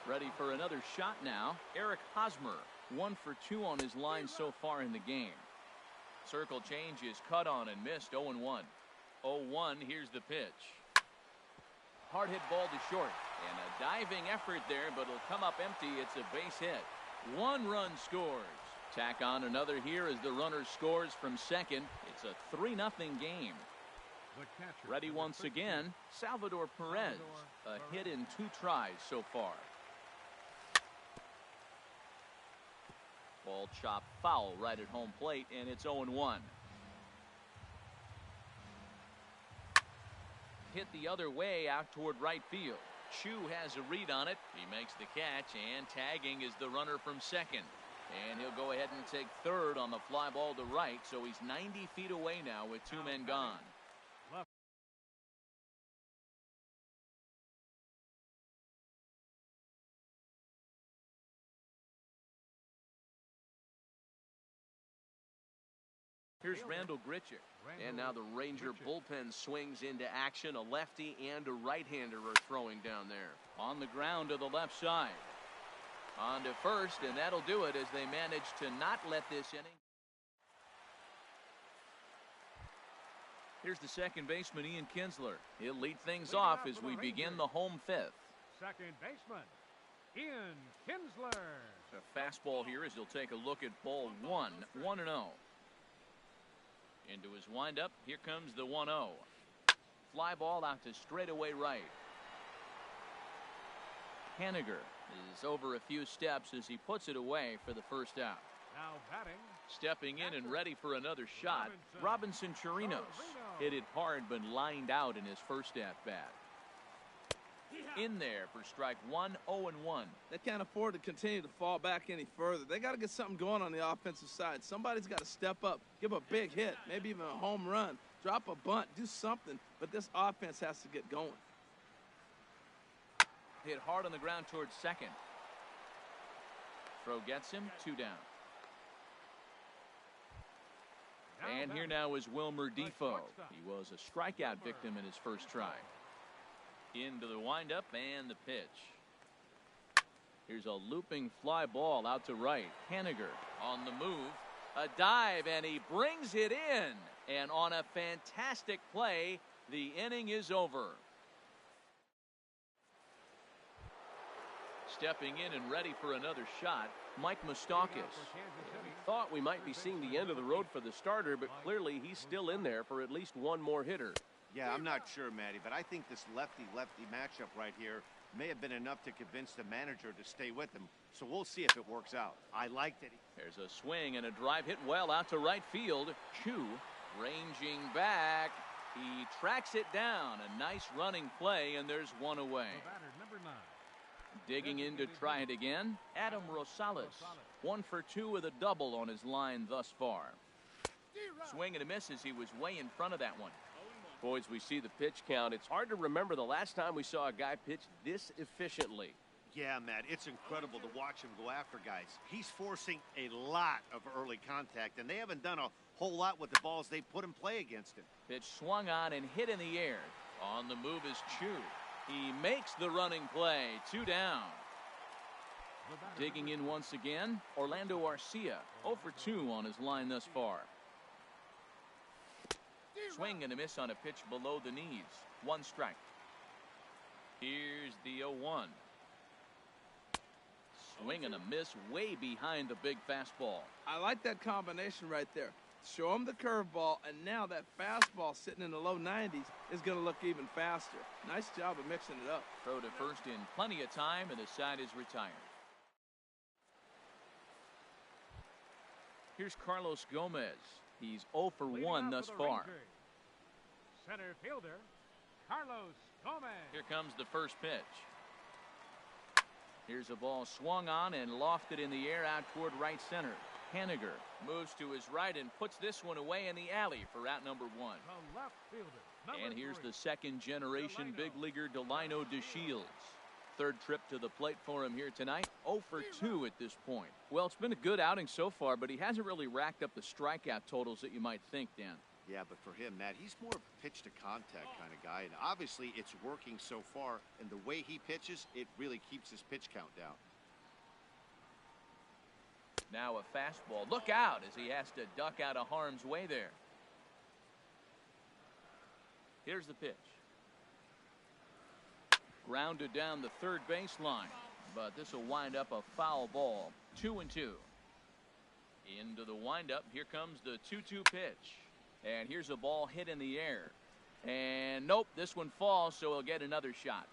Ready for another shot now. Eric Hosmer, 1 for 2 on his line so far in the game. Circle change is cut on and missed. 0-1. 0-1. Here's the pitch. Hard hit ball to short. And a diving effort there, but it'll come up empty. It's a base hit. 1 run scores. Tack on another here as the runner scores from second. It's a 3-0 game. Ready once again, Salvador Perez. A hit in 2 tries so far. Ball chopped foul right at home plate, and it's 0-1. Hit the other way out toward right field. Chu has a read on it. He makes the catch, and tagging is the runner from second. And he'll go ahead and take third on the fly ball to right, so he's 90 feet away now with 2 men gone. Here's Randall Grichuk. And now the Ranger bullpen swings into action. A lefty and a right-hander are throwing down there. On the ground to the left side. On to first, and that'll do it as they manage to not let this inning. Here's the second baseman, Ian Kinsler. He'll lead things off as we begin the home fifth. Second baseman, Ian Kinsler. A fastball here as he'll take a look at ball 1. 1-0. Into his windup. Here comes the 1-0. Fly ball out to straightaway right. Haniger is over a few steps as he puts it away for the first out. Now batting. Stepping in and ready for another shot. Robinson Chirinos hit it hard but lined out in his first at bat. In there for strike 1. 0-1. They can't afford to continue to fall back any further. They got to get something going on the offensive side. Somebody's got to step up, give a big hit, maybe even a home run, drop a bunt, do something. But this offense has to get going. Hit hard on the ground towards second. Throw gets him. 2 down. And here now is Wilmer Defoe. He was a strikeout victim in his first try. Into the windup and the pitch. Here's a looping fly ball out to right. Haniger on the move. A dive, and he brings it in. And on a fantastic play, the inning is over. Stepping in and ready for another shot, Mike Moustakas. Thought we might be seeing the end of the road for the starter, but clearly he's still in there for at least one more hitter. Yeah, I'm not sure, Matty, but I think this lefty-lefty matchup right here may have been enough to convince the manager to stay with him. So we'll see if it works out. I liked it. There's a swing and a drive hit well out to right field. Chu ranging back. He tracks it down. A nice running play, and there's one away. Number 9. Digging in to try it again, Adam Rosales. 1 for 2 with a double on his line thus far. Swing and a miss as he was way in front of that one. Boys, we see the pitch count. It's hard to remember the last time we saw a guy pitch this efficiently. Yeah, Matt, it's incredible to watch him go after guys. He's forcing a lot of early contact, and they haven't done a whole lot with the balls they put in play against him. Pitch swung on and hit in the air. On the move is Chu. He makes the running play. 2 down. Digging in once again, Orlando Arcia. 0 for 2 on his line thus far. Swing and a miss on a pitch below the knees. 1 strike. Here's the 0-1. Swing and a miss way behind the big fastball. I like that combination right there. Show him the curveball, and now that fastball sitting in the low 90s is going to look even faster. Nice job of mixing it up. Throw to first in plenty of time, and the side is retired. Here's Carlos Gomez. He's 0 for 1 thus far. Center fielder, Carlos Gomez. Here comes the first pitch. Here's a ball swung on and lofted in the air out toward right center. Haniger moves to his right and puts this one away in the alley for out number 1. The left fielder, And here's the second generation big leaguer Delino DeShields. Third trip to the plate for him here tonight. 0 for 2 at this point. Well, it's been a good outing so far, but he hasn't really racked up the strikeout totals that you might think, Dan. Yeah, but for him, Matt, he's more of a pitch-to-contact kind of guy, and obviously it's working so far, and the way he pitches, it really keeps his pitch count down. Now a fastball. Look out as he has to duck out of harm's way there. Here's the pitch. Grounded down the third baseline, but this will wind up a foul ball. 2-2. Into the windup. Here comes the 2-2 pitch. And here's a ball hit in the air. And nope, this one falls, so he'll get another shot.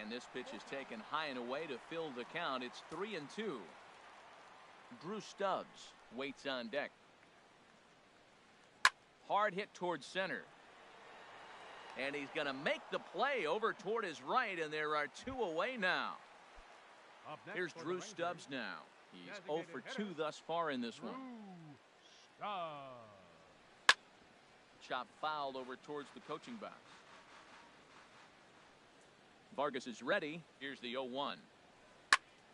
And this pitch is taken high and away to fill the count. It's 3-2. Drew Stubbs waits on deck. Hard hit towards center. And he's going to make the play over toward his right, and there are 2 away now. Here's Drew Stubbs now. He's 0 for 2 thus far in this one. Chop fouled over towards the coaching box. Vargas is ready. Here's the 0-1.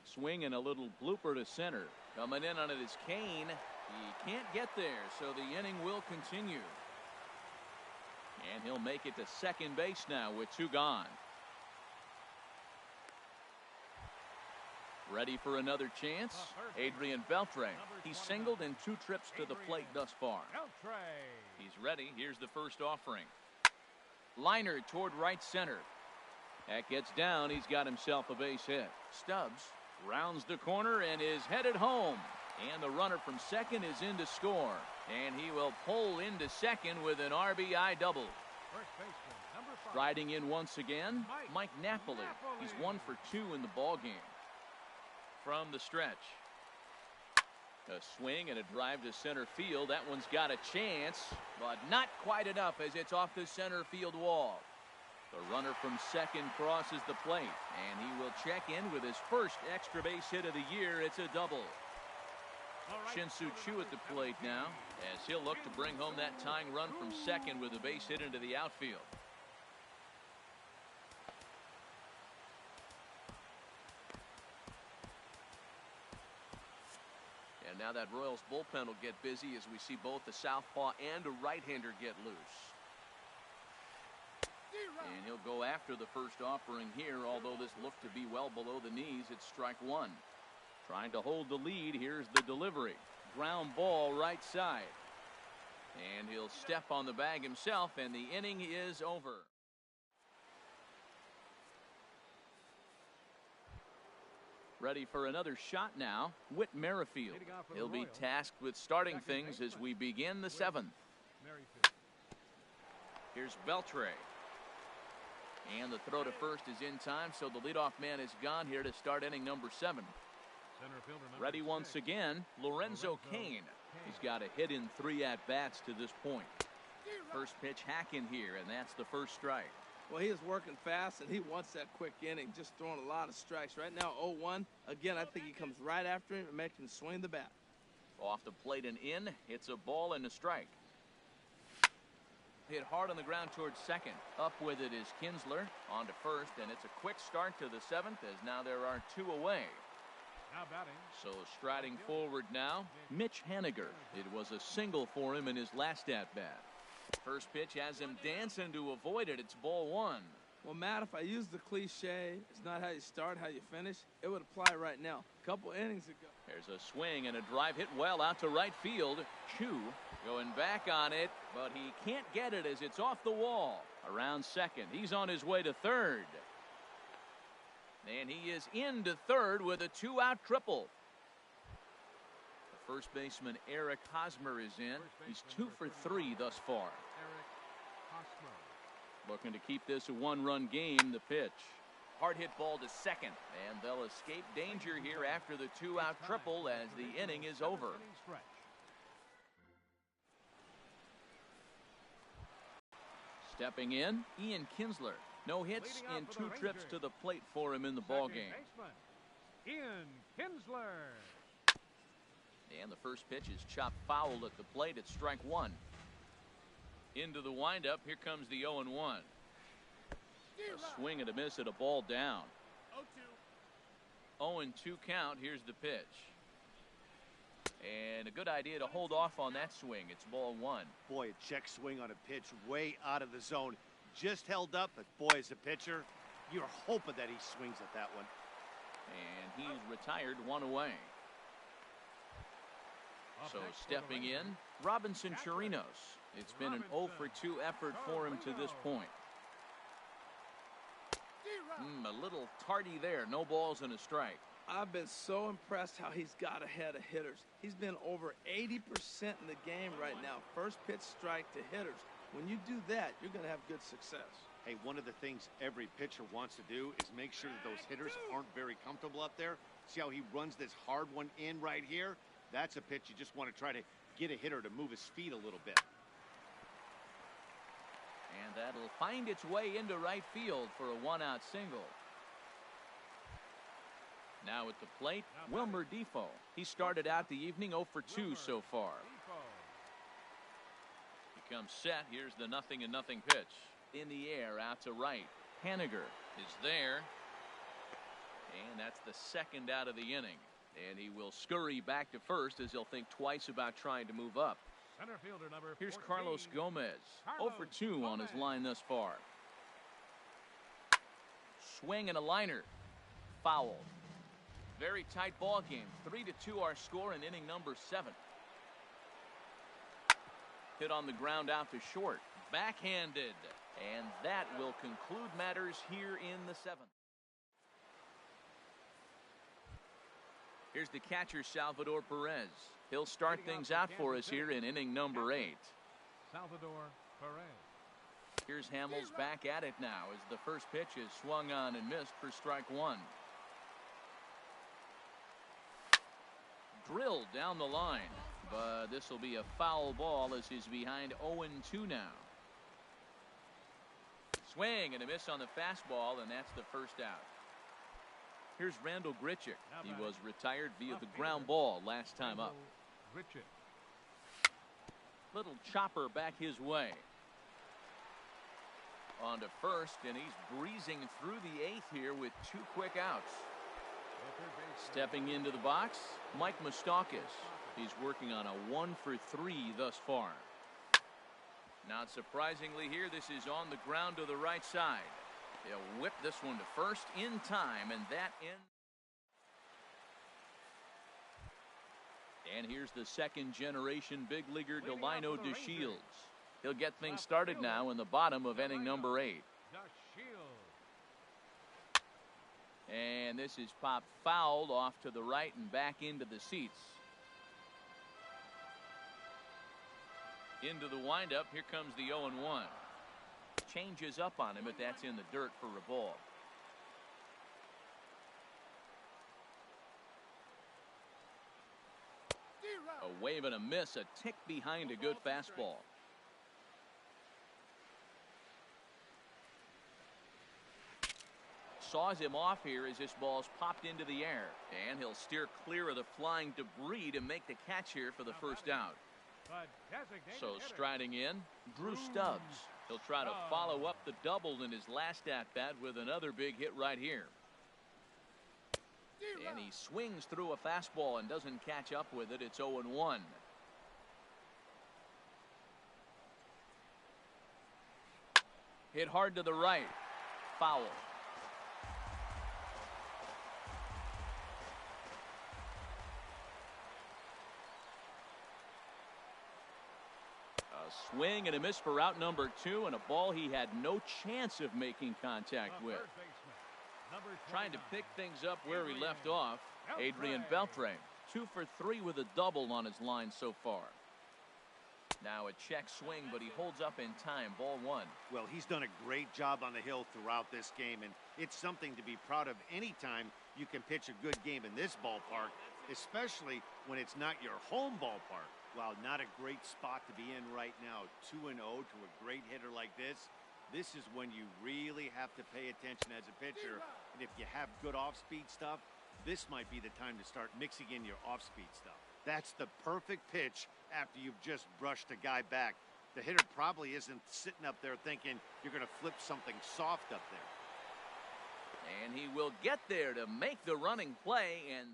Swing and a little blooper to center. Coming in on it is Kane. He can't get there, so the inning will continue. And he'll make it to second base now with 2 gone. Ready for another chance? Adrian Beltre. He's singled in 2 trips to the plate thus far. He's ready. Here's the first offering. Liner toward right center. That gets down. He's got himself a base hit. Stubbs rounds the corner and is headed home. And the runner from second is in to score. And he will pull into second with an RBI double. Riding in once again, Mike Napoli. He's 1 for 2 in the ballgame. From the stretch. A swing and a drive to center field. That one's got a chance, but not quite enough as it's off the center field wall. The runner from second crosses the plate, and he will check in with his first extra base hit of the year. It's a double. Shin-Soo Choo at the plate now, as he'll look to bring home that tying run from second with a base hit into the outfield. And now that Royals bullpen will get busy as we see both the southpaw and a right-hander get loose. And he'll go after the first offering here, although this looked to be well below the knees. It's strike 1. Trying to hold the lead. Here's the delivery. Ground ball right side. And he'll step on the bag himself, and the inning is over. Ready for another shot now, Whit Merrifield. He'll be tasked with starting things as we begin the 7th. Here's Beltre. And the throw to first is in time, so the leadoff man is gone here to start inning number 7. Ready once again, Lorenzo Cain. He's got a hit in 3 at-bats to this point. First pitch hack in here, and that's the first strike. Well, he is working fast, and he wants that quick inning, just throwing a lot of strikes. Right now, 0-1. Again, I think he comes right after him and makes him swing the bat. Off the plate and in. It's a ball and a strike. Hit hard on the ground towards second. Up with it is Kinsler. On to first, and it's a quick start to the seventh, as now there are two away. Now batting. So striding forward now, Mitch Haniger. It was a single for him in his last at-bat. First pitch has him dancing to avoid it. It's ball one. Well, Matt, if I use the cliche, it's not how you start, how you finish, it would apply right now. A couple innings ago. There's a swing and a drive hit well out to right field. Chu going back on it, but he can't get it as it's off the wall. Around second. He's on his way to third. And he is into third with a two-out triple. The first baseman, Eric Hosmer, is in. He's 2 for 3 thus far. Eric Hosmer. Looking to keep this a one-run game. The pitch. Hard hit ball to second. And they'll escape danger here after the two-out triple as the inning is over. Stepping in, Ian Kinsler. No hits in 2 trips to the plate for him in the ballgame. Ian Kinsler. And the first pitch is chopped foul at the plate at strike one. Into the windup, here comes the 0-1. A swing and a miss at a ball down. 0-2 count, here's the pitch. And a good idea to hold off on that swing. It's ball one. Boy, a check swing on a pitch way out of the zone. Just held up, but boy, as a pitcher, you're hoping that he swings at that one. And he's retired, 1 away. So stepping in, Robinson Chirinos. It's been an 0 for 2 effort for him to this point. A little tardy there. No balls and a strike. I've been so impressed how he's got ahead of hitters. He's been over 80% in the game right now. First pitch strike to hitters. When you do that, you're going to have good success. Hey, one of the things every pitcher wants to do is make sure that those hitters aren't very comfortable up there. See how he runs this hard one in right here? That's a pitch you just want to try to get a hitter to move his feet a little bit. And that'll find its way into right field for a one-out single. Now at the plate, Wilmer Defoe. He started out the evening 0 for 2 so far. He comes set. Here's the 0-0 pitch. In the air, out to right. Haniger is there. And that's the second out of the inning. And he will scurry back to first as he'll think twice about trying to move up. Center fielder number 14. Here's Carlos Gomez. 0 for 2 on his line thus far. Swing and a liner. Foul. Very tight ball game. 3-2 our score in inning number 7. Hit on the ground out to short. Backhanded. And that will conclude matters here in the 7th. Here's the catcher, Salvador Perez. He'll start things out for us here in inning number 8. Salvador Perez. Here's Hamels back at it now as the first pitch is swung on and missed for strike one. Drilled down the line, but this will be a foul ball as he's behind 0-2 now. Swing and a miss on the fastball, and that's the first out. Here's Randall Grichuk. He was retired via the ground ball last time up. Grichuk. Little chopper back his way. On to first, and he's breezing through the 8th here with 2 quick outs. Stepping into the box, Mike Moustakas. He's working on a 1 for 3 thus far. Not surprisingly here, this is on the ground to the right side. He'll whip this one to first in time, and that ends. And here's the second-generation big leaguer Delino DeShields. He'll get things started now in the bottom of inning number 8. And this is popped fouled off to the right and back into the seats. Into the windup, here comes the 0-1. Changes up on him, but that's in the dirt for a ball. A wave and a miss, a tick behind a good fastball. Saws him off here as this ball's popped into the air. And he'll steer clear of the flying debris to make the catch here for the first out. The designated So hitter. striding in, Drew Stubbs. He'll try to follow up the double in his last at-bat with another big hit right here. And he swings through a fastball and doesn't catch up with it. It's 0-1. Hit hard to the right. Foul. A swing and a miss for out number 2, and a ball he had no chance of making contact The with. first baseman, number Trying to 29, pick things up where he left off. Adrian Beltre. Beltre, 2 for 3 with a double on his line so far. Now a check swing, but he holds up in time. Ball 1. Well, he's done a great job on the hill throughout this game, and it's something to be proud of anytime you can pitch a good game in this ballpark, especially when it's not your home ballpark. Wow, not a great spot to be in right now. 2-0 to a great hitter like this. This is when you really have to pay attention as a pitcher. And if you have good off-speed stuff, this might be the time to start mixing in your off-speed stuff. That's the perfect pitch after you've just brushed a guy back. The hitter probably isn't sitting up there thinking you're going to flip something soft up there. And he will get there to make the running play. And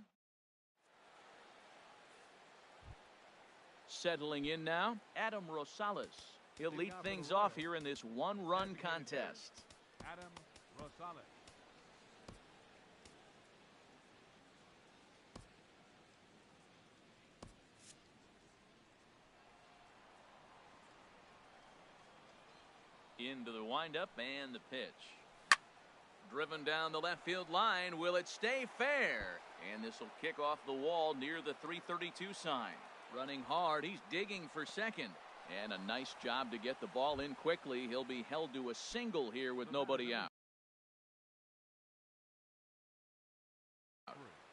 settling in now, Adam Rosales. He'll lead things off here in this one-run contest. Adam Rosales. Into the windup and the pitch. Driven down the left field line. Will it stay fair? And this will kick off the wall near the 332 sign. Running hard. He's digging for second. And a nice job to get the ball in quickly. He'll be held to a single here with nobody out.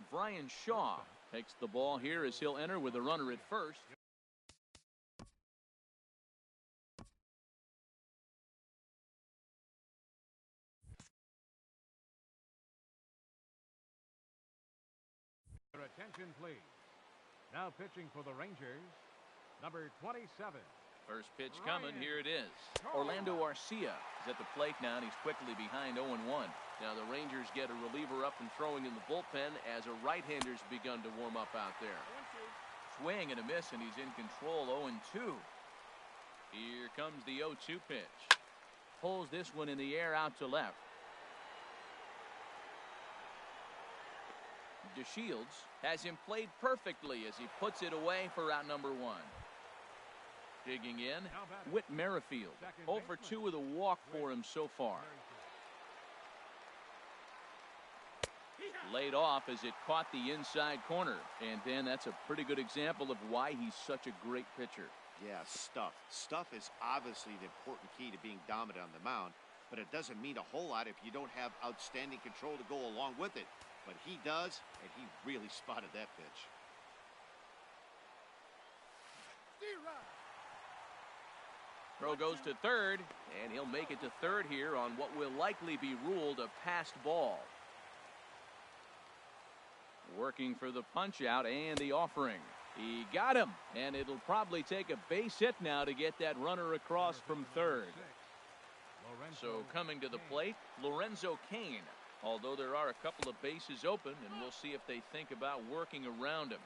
Brian Shaw takes the ball here as he'll enter with a runner at first. Your attention, please. Now pitching for the Rangers, number 27. First pitch coming. Here it is. Orlando Arcia is at the plate now, and he's quickly behind 0-1. Now the Rangers get a reliever up and throwing in the bullpen as a right-hander's begun to warm up out there. Swing and a miss, and he's in control. 0-2. Here comes the 0-2 pitch. Pulls this one in the air out to left. DeShields has him played perfectly as he puts it away for out number 1. Digging in, Whit Merrifield. 0 for 2 with a walk for him so far. Laid off as it caught the inside corner. And Dan, that's a pretty good example of why he's such a great pitcher. Yeah, stuff. Stuff is obviously the important key to being dominant on the mound, but it doesn't mean a whole lot if you don't have outstanding control to go along with it. But he does, and he really spotted that pitch. Throw goes to third, and he'll make it to third here on what will likely be ruled a passed ball. Working for the punch out and the offering. He got him, and it'll probably take a base hit now to get that runner across from third. So coming to the plate, Lorenzo Cain. Although there are a couple of bases open, and we'll see if they think about working around him.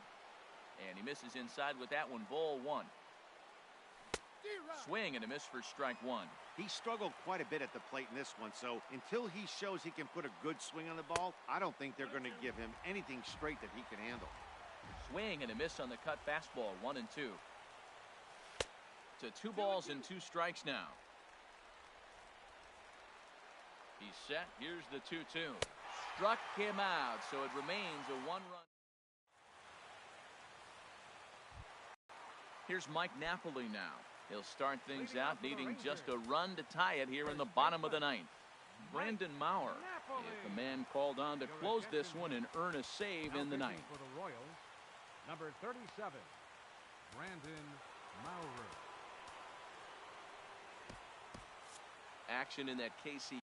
And he misses inside with that one. Ball 1. Swing and a miss for strike 1. He struggled quite a bit at the plate in this one, so until he shows he can put a good swing on the ball, I don't think they're going to give him anything straight that he can handle. Swing and a miss on the cut fastball. 1-2. To 2 balls and 2 strikes now. He's set. Here's the 2-2. Struck him out, so it remains a 1-run. Here's Mike Napoli now. He'll start things out, needing just a run to tie it here in the bottom of the 9th. Brandon Maurer is the man called on to close this one and earn a save in the 9th. For the Royals, number 37, Brandon Maurer. Action in that KC.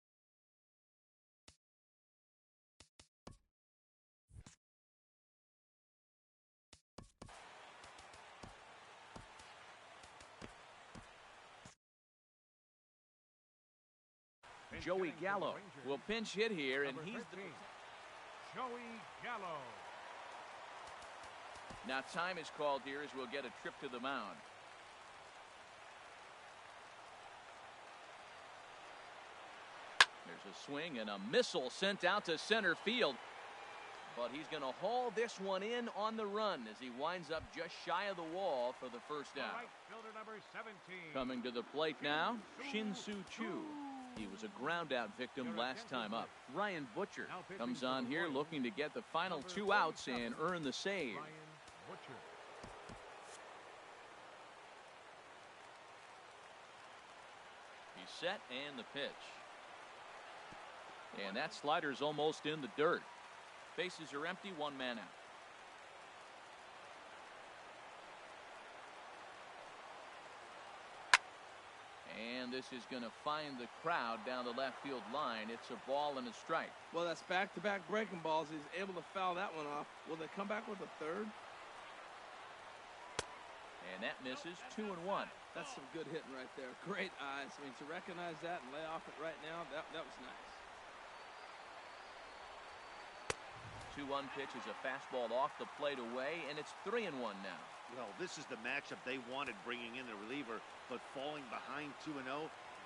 Joey Gallo will pinch hit here, and Number he's 13, Joey Gallo. now time is called here as we'll get a trip to the mound. There's a swing and a missile sent out to center field. But he's going to haul this one in on the run as he winds up just shy of the wall for the first out. Right fielder number 17. Coming to the plate now, Shin-Soo Choo. He was a ground-out victim last time up. Ryan Butcher comes on here looking to get the final 2 outs and earn the save. Ryan Butcher. He's set and the pitch. And that slider's almost in the dirt. Bases are empty, 1 man out. And this is going to find the crowd down the left field line. It's a ball and a strike. Well, that's back-to-back breaking balls. He's able to foul that one off. Will they come back with a third? And that misses, 2-1. That's some good hitting right there. Great eyes. I mean, to recognize that and lay off it right now, that was nice. 2-1 pitch is a fastball off the plate away, and it's 3-1 now. Well, this is the matchup they wanted, bringing in the reliever, but falling behind 2-0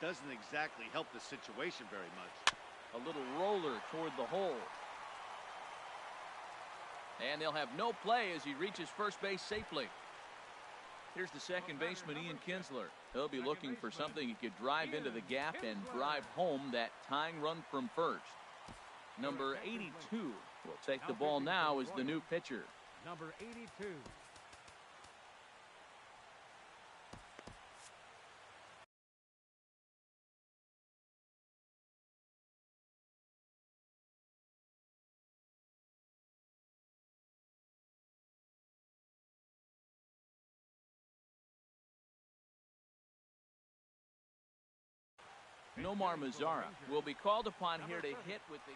doesn't exactly help the situation very much. A little roller toward the hole. And they'll have no play as he reaches first base safely. Here's the second baseman, Ian Kinsler. He'll be looking for something he could drive into the gap and drive home that tying run from first. Number 82 will take the ball now as the new pitcher. Number 82. Nomar Mazara will be called upon here to hit with the...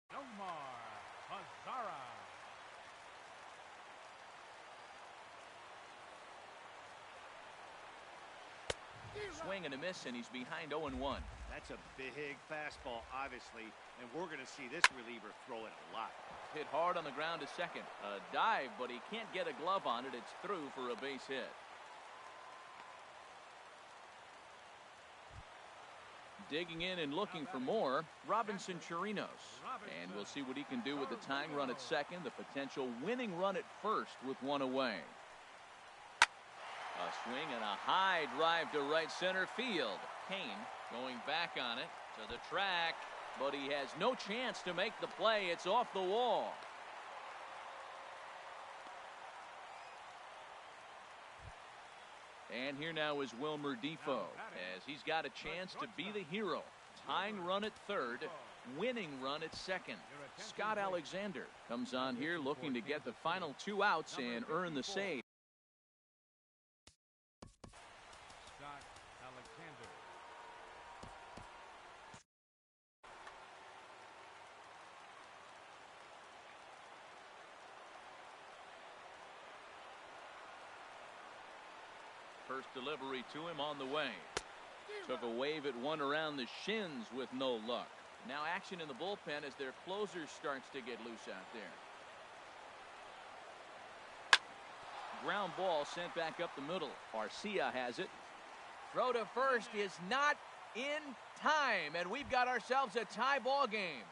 Nomar Mazara. Swing and a miss, and he's behind 0-1. That's a big fastball, obviously, and we're going to see this reliever throw it a lot. Hit hard on the ground to second. A dive, but he can't get a glove on it. It's through for a base hit. Digging in and looking for more, Robinson Chirinos. And we'll see what he can do with the tying run at second, the potential winning run at first with one away. A swing and a high drive to right center field. Kane going back on it to the track, but he has no chance to make the play. It's off the wall. And here now is Wilmer Defoe, as he's got a chance to be the hero. Tying run at third, winning run at second. Scott Alexander comes on here looking to get the final 2 outs and earn the save. Scott Alexander. First delivery to him on the way. Took a wave at one around the shins with no luck. Now action in the bullpen as their closer starts to get loose out there. Ground ball sent back up the middle. Arcia has it. Throw to first is not in time, and we've got ourselves a tie ball game.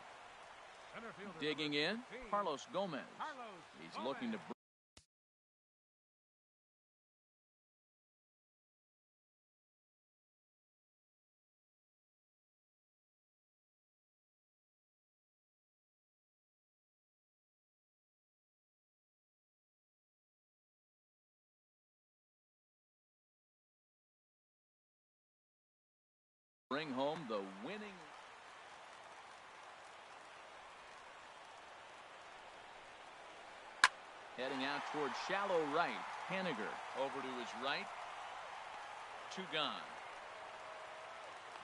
Center fielder Digging number in, 15, Carlos Gomez. Carlos He's looking to... Gomez. bring home the winning. Heading out towards shallow right. Haniger over to his right. 2 gone.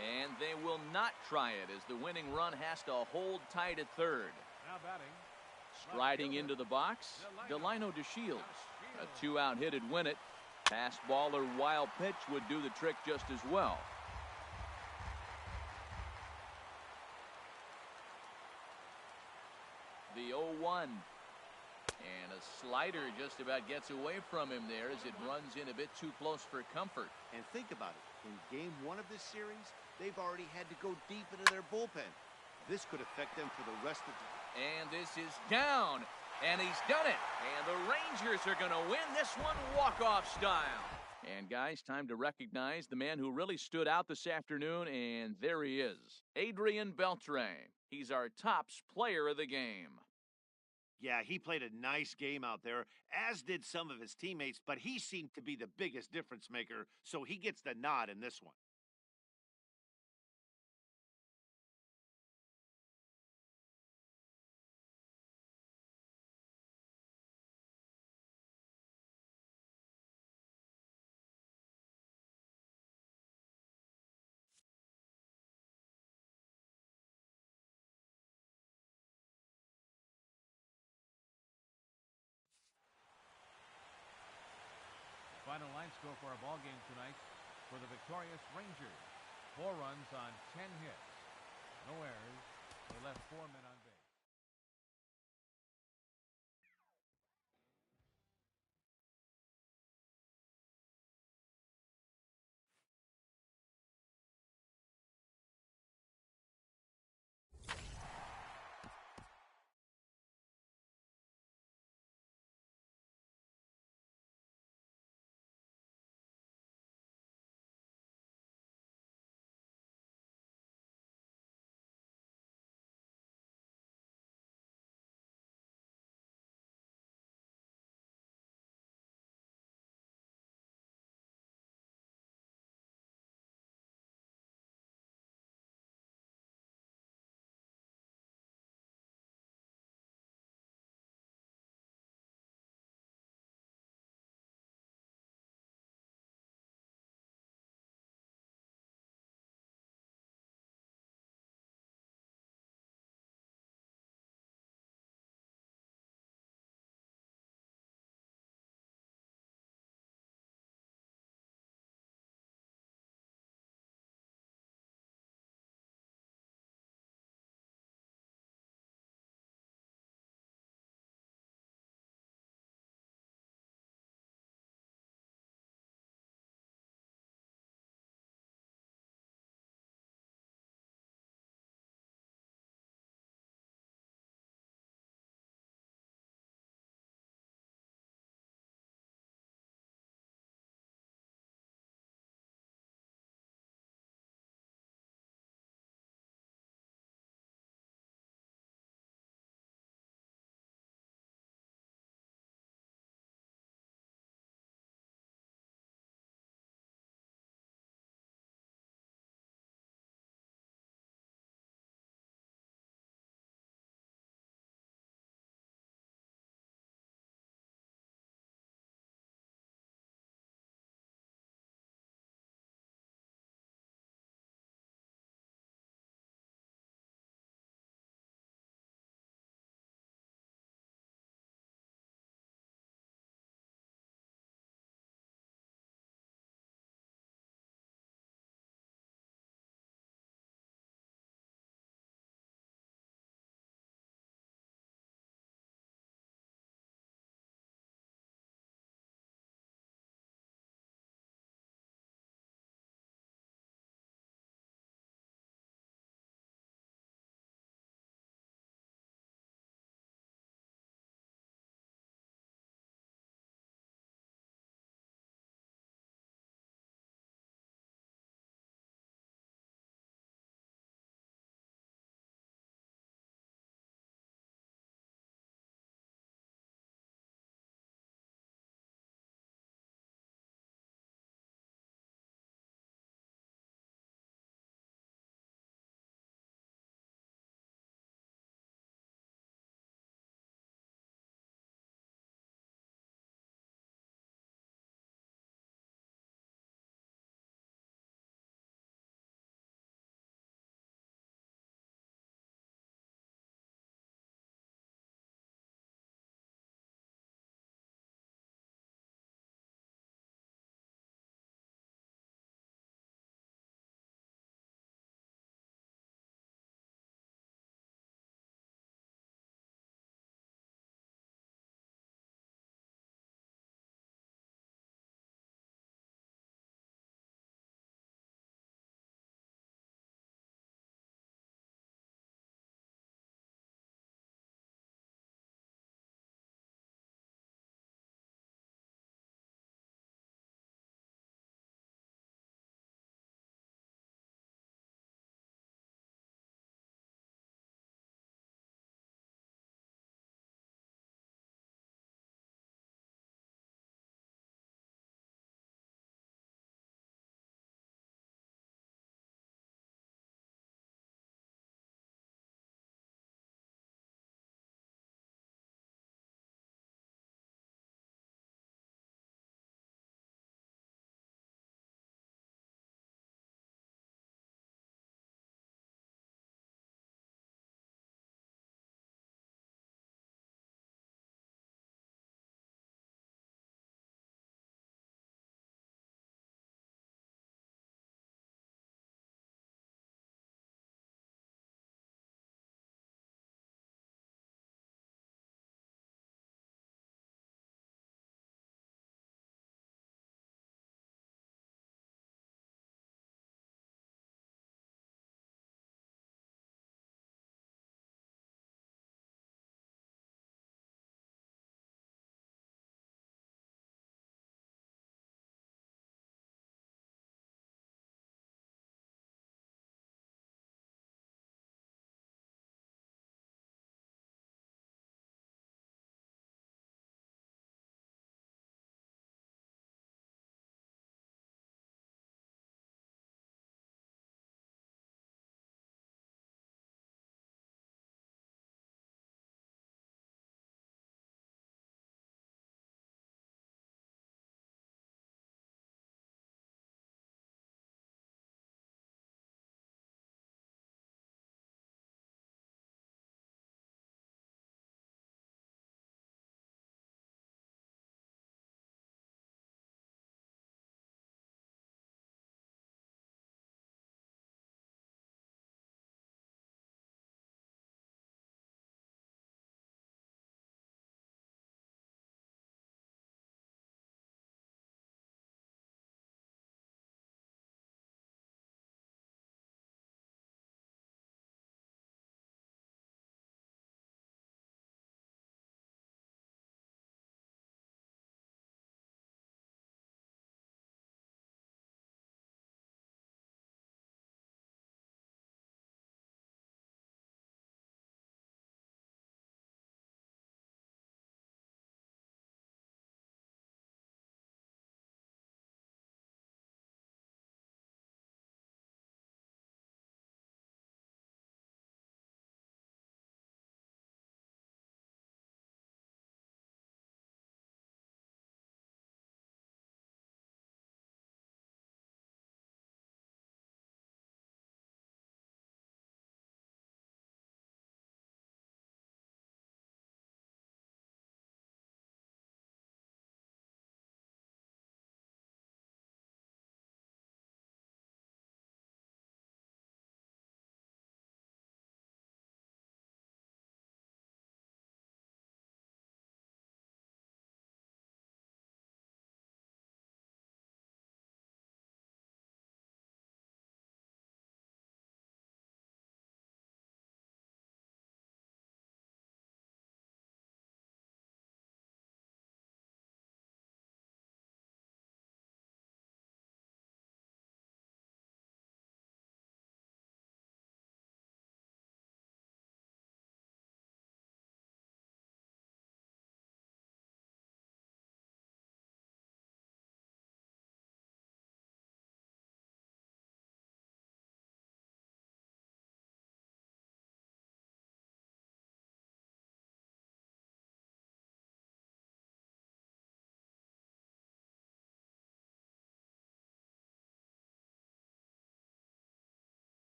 And they will not try it as the winning run has to hold tight at third. Now batting. Striding into the box, Delino DeShields. A 2-out hit'd win it. Pass ball or wild pitch would do the trick just as well. The 0-1. And a slider just about gets away from him there as it runs in a bit too close for comfort. And think about it. In game 1 of this series, they've already had to go deep into their bullpen. This could affect them for the rest of the... And this is down. And he's done it. And the Rangers are going to win this one walk-off style. And guys, time to recognize the man who really stood out this afternoon, and there he is, Adrian Beltre. He's our tops player of the game. Yeah, he played a nice game out there, as did some of his teammates, but he seemed to be the biggest difference maker, so he gets the nod in this one. Final line score for our ball game tonight for the victorious Rangers. 4 runs on 10 hits. No errors. They left 4 men on.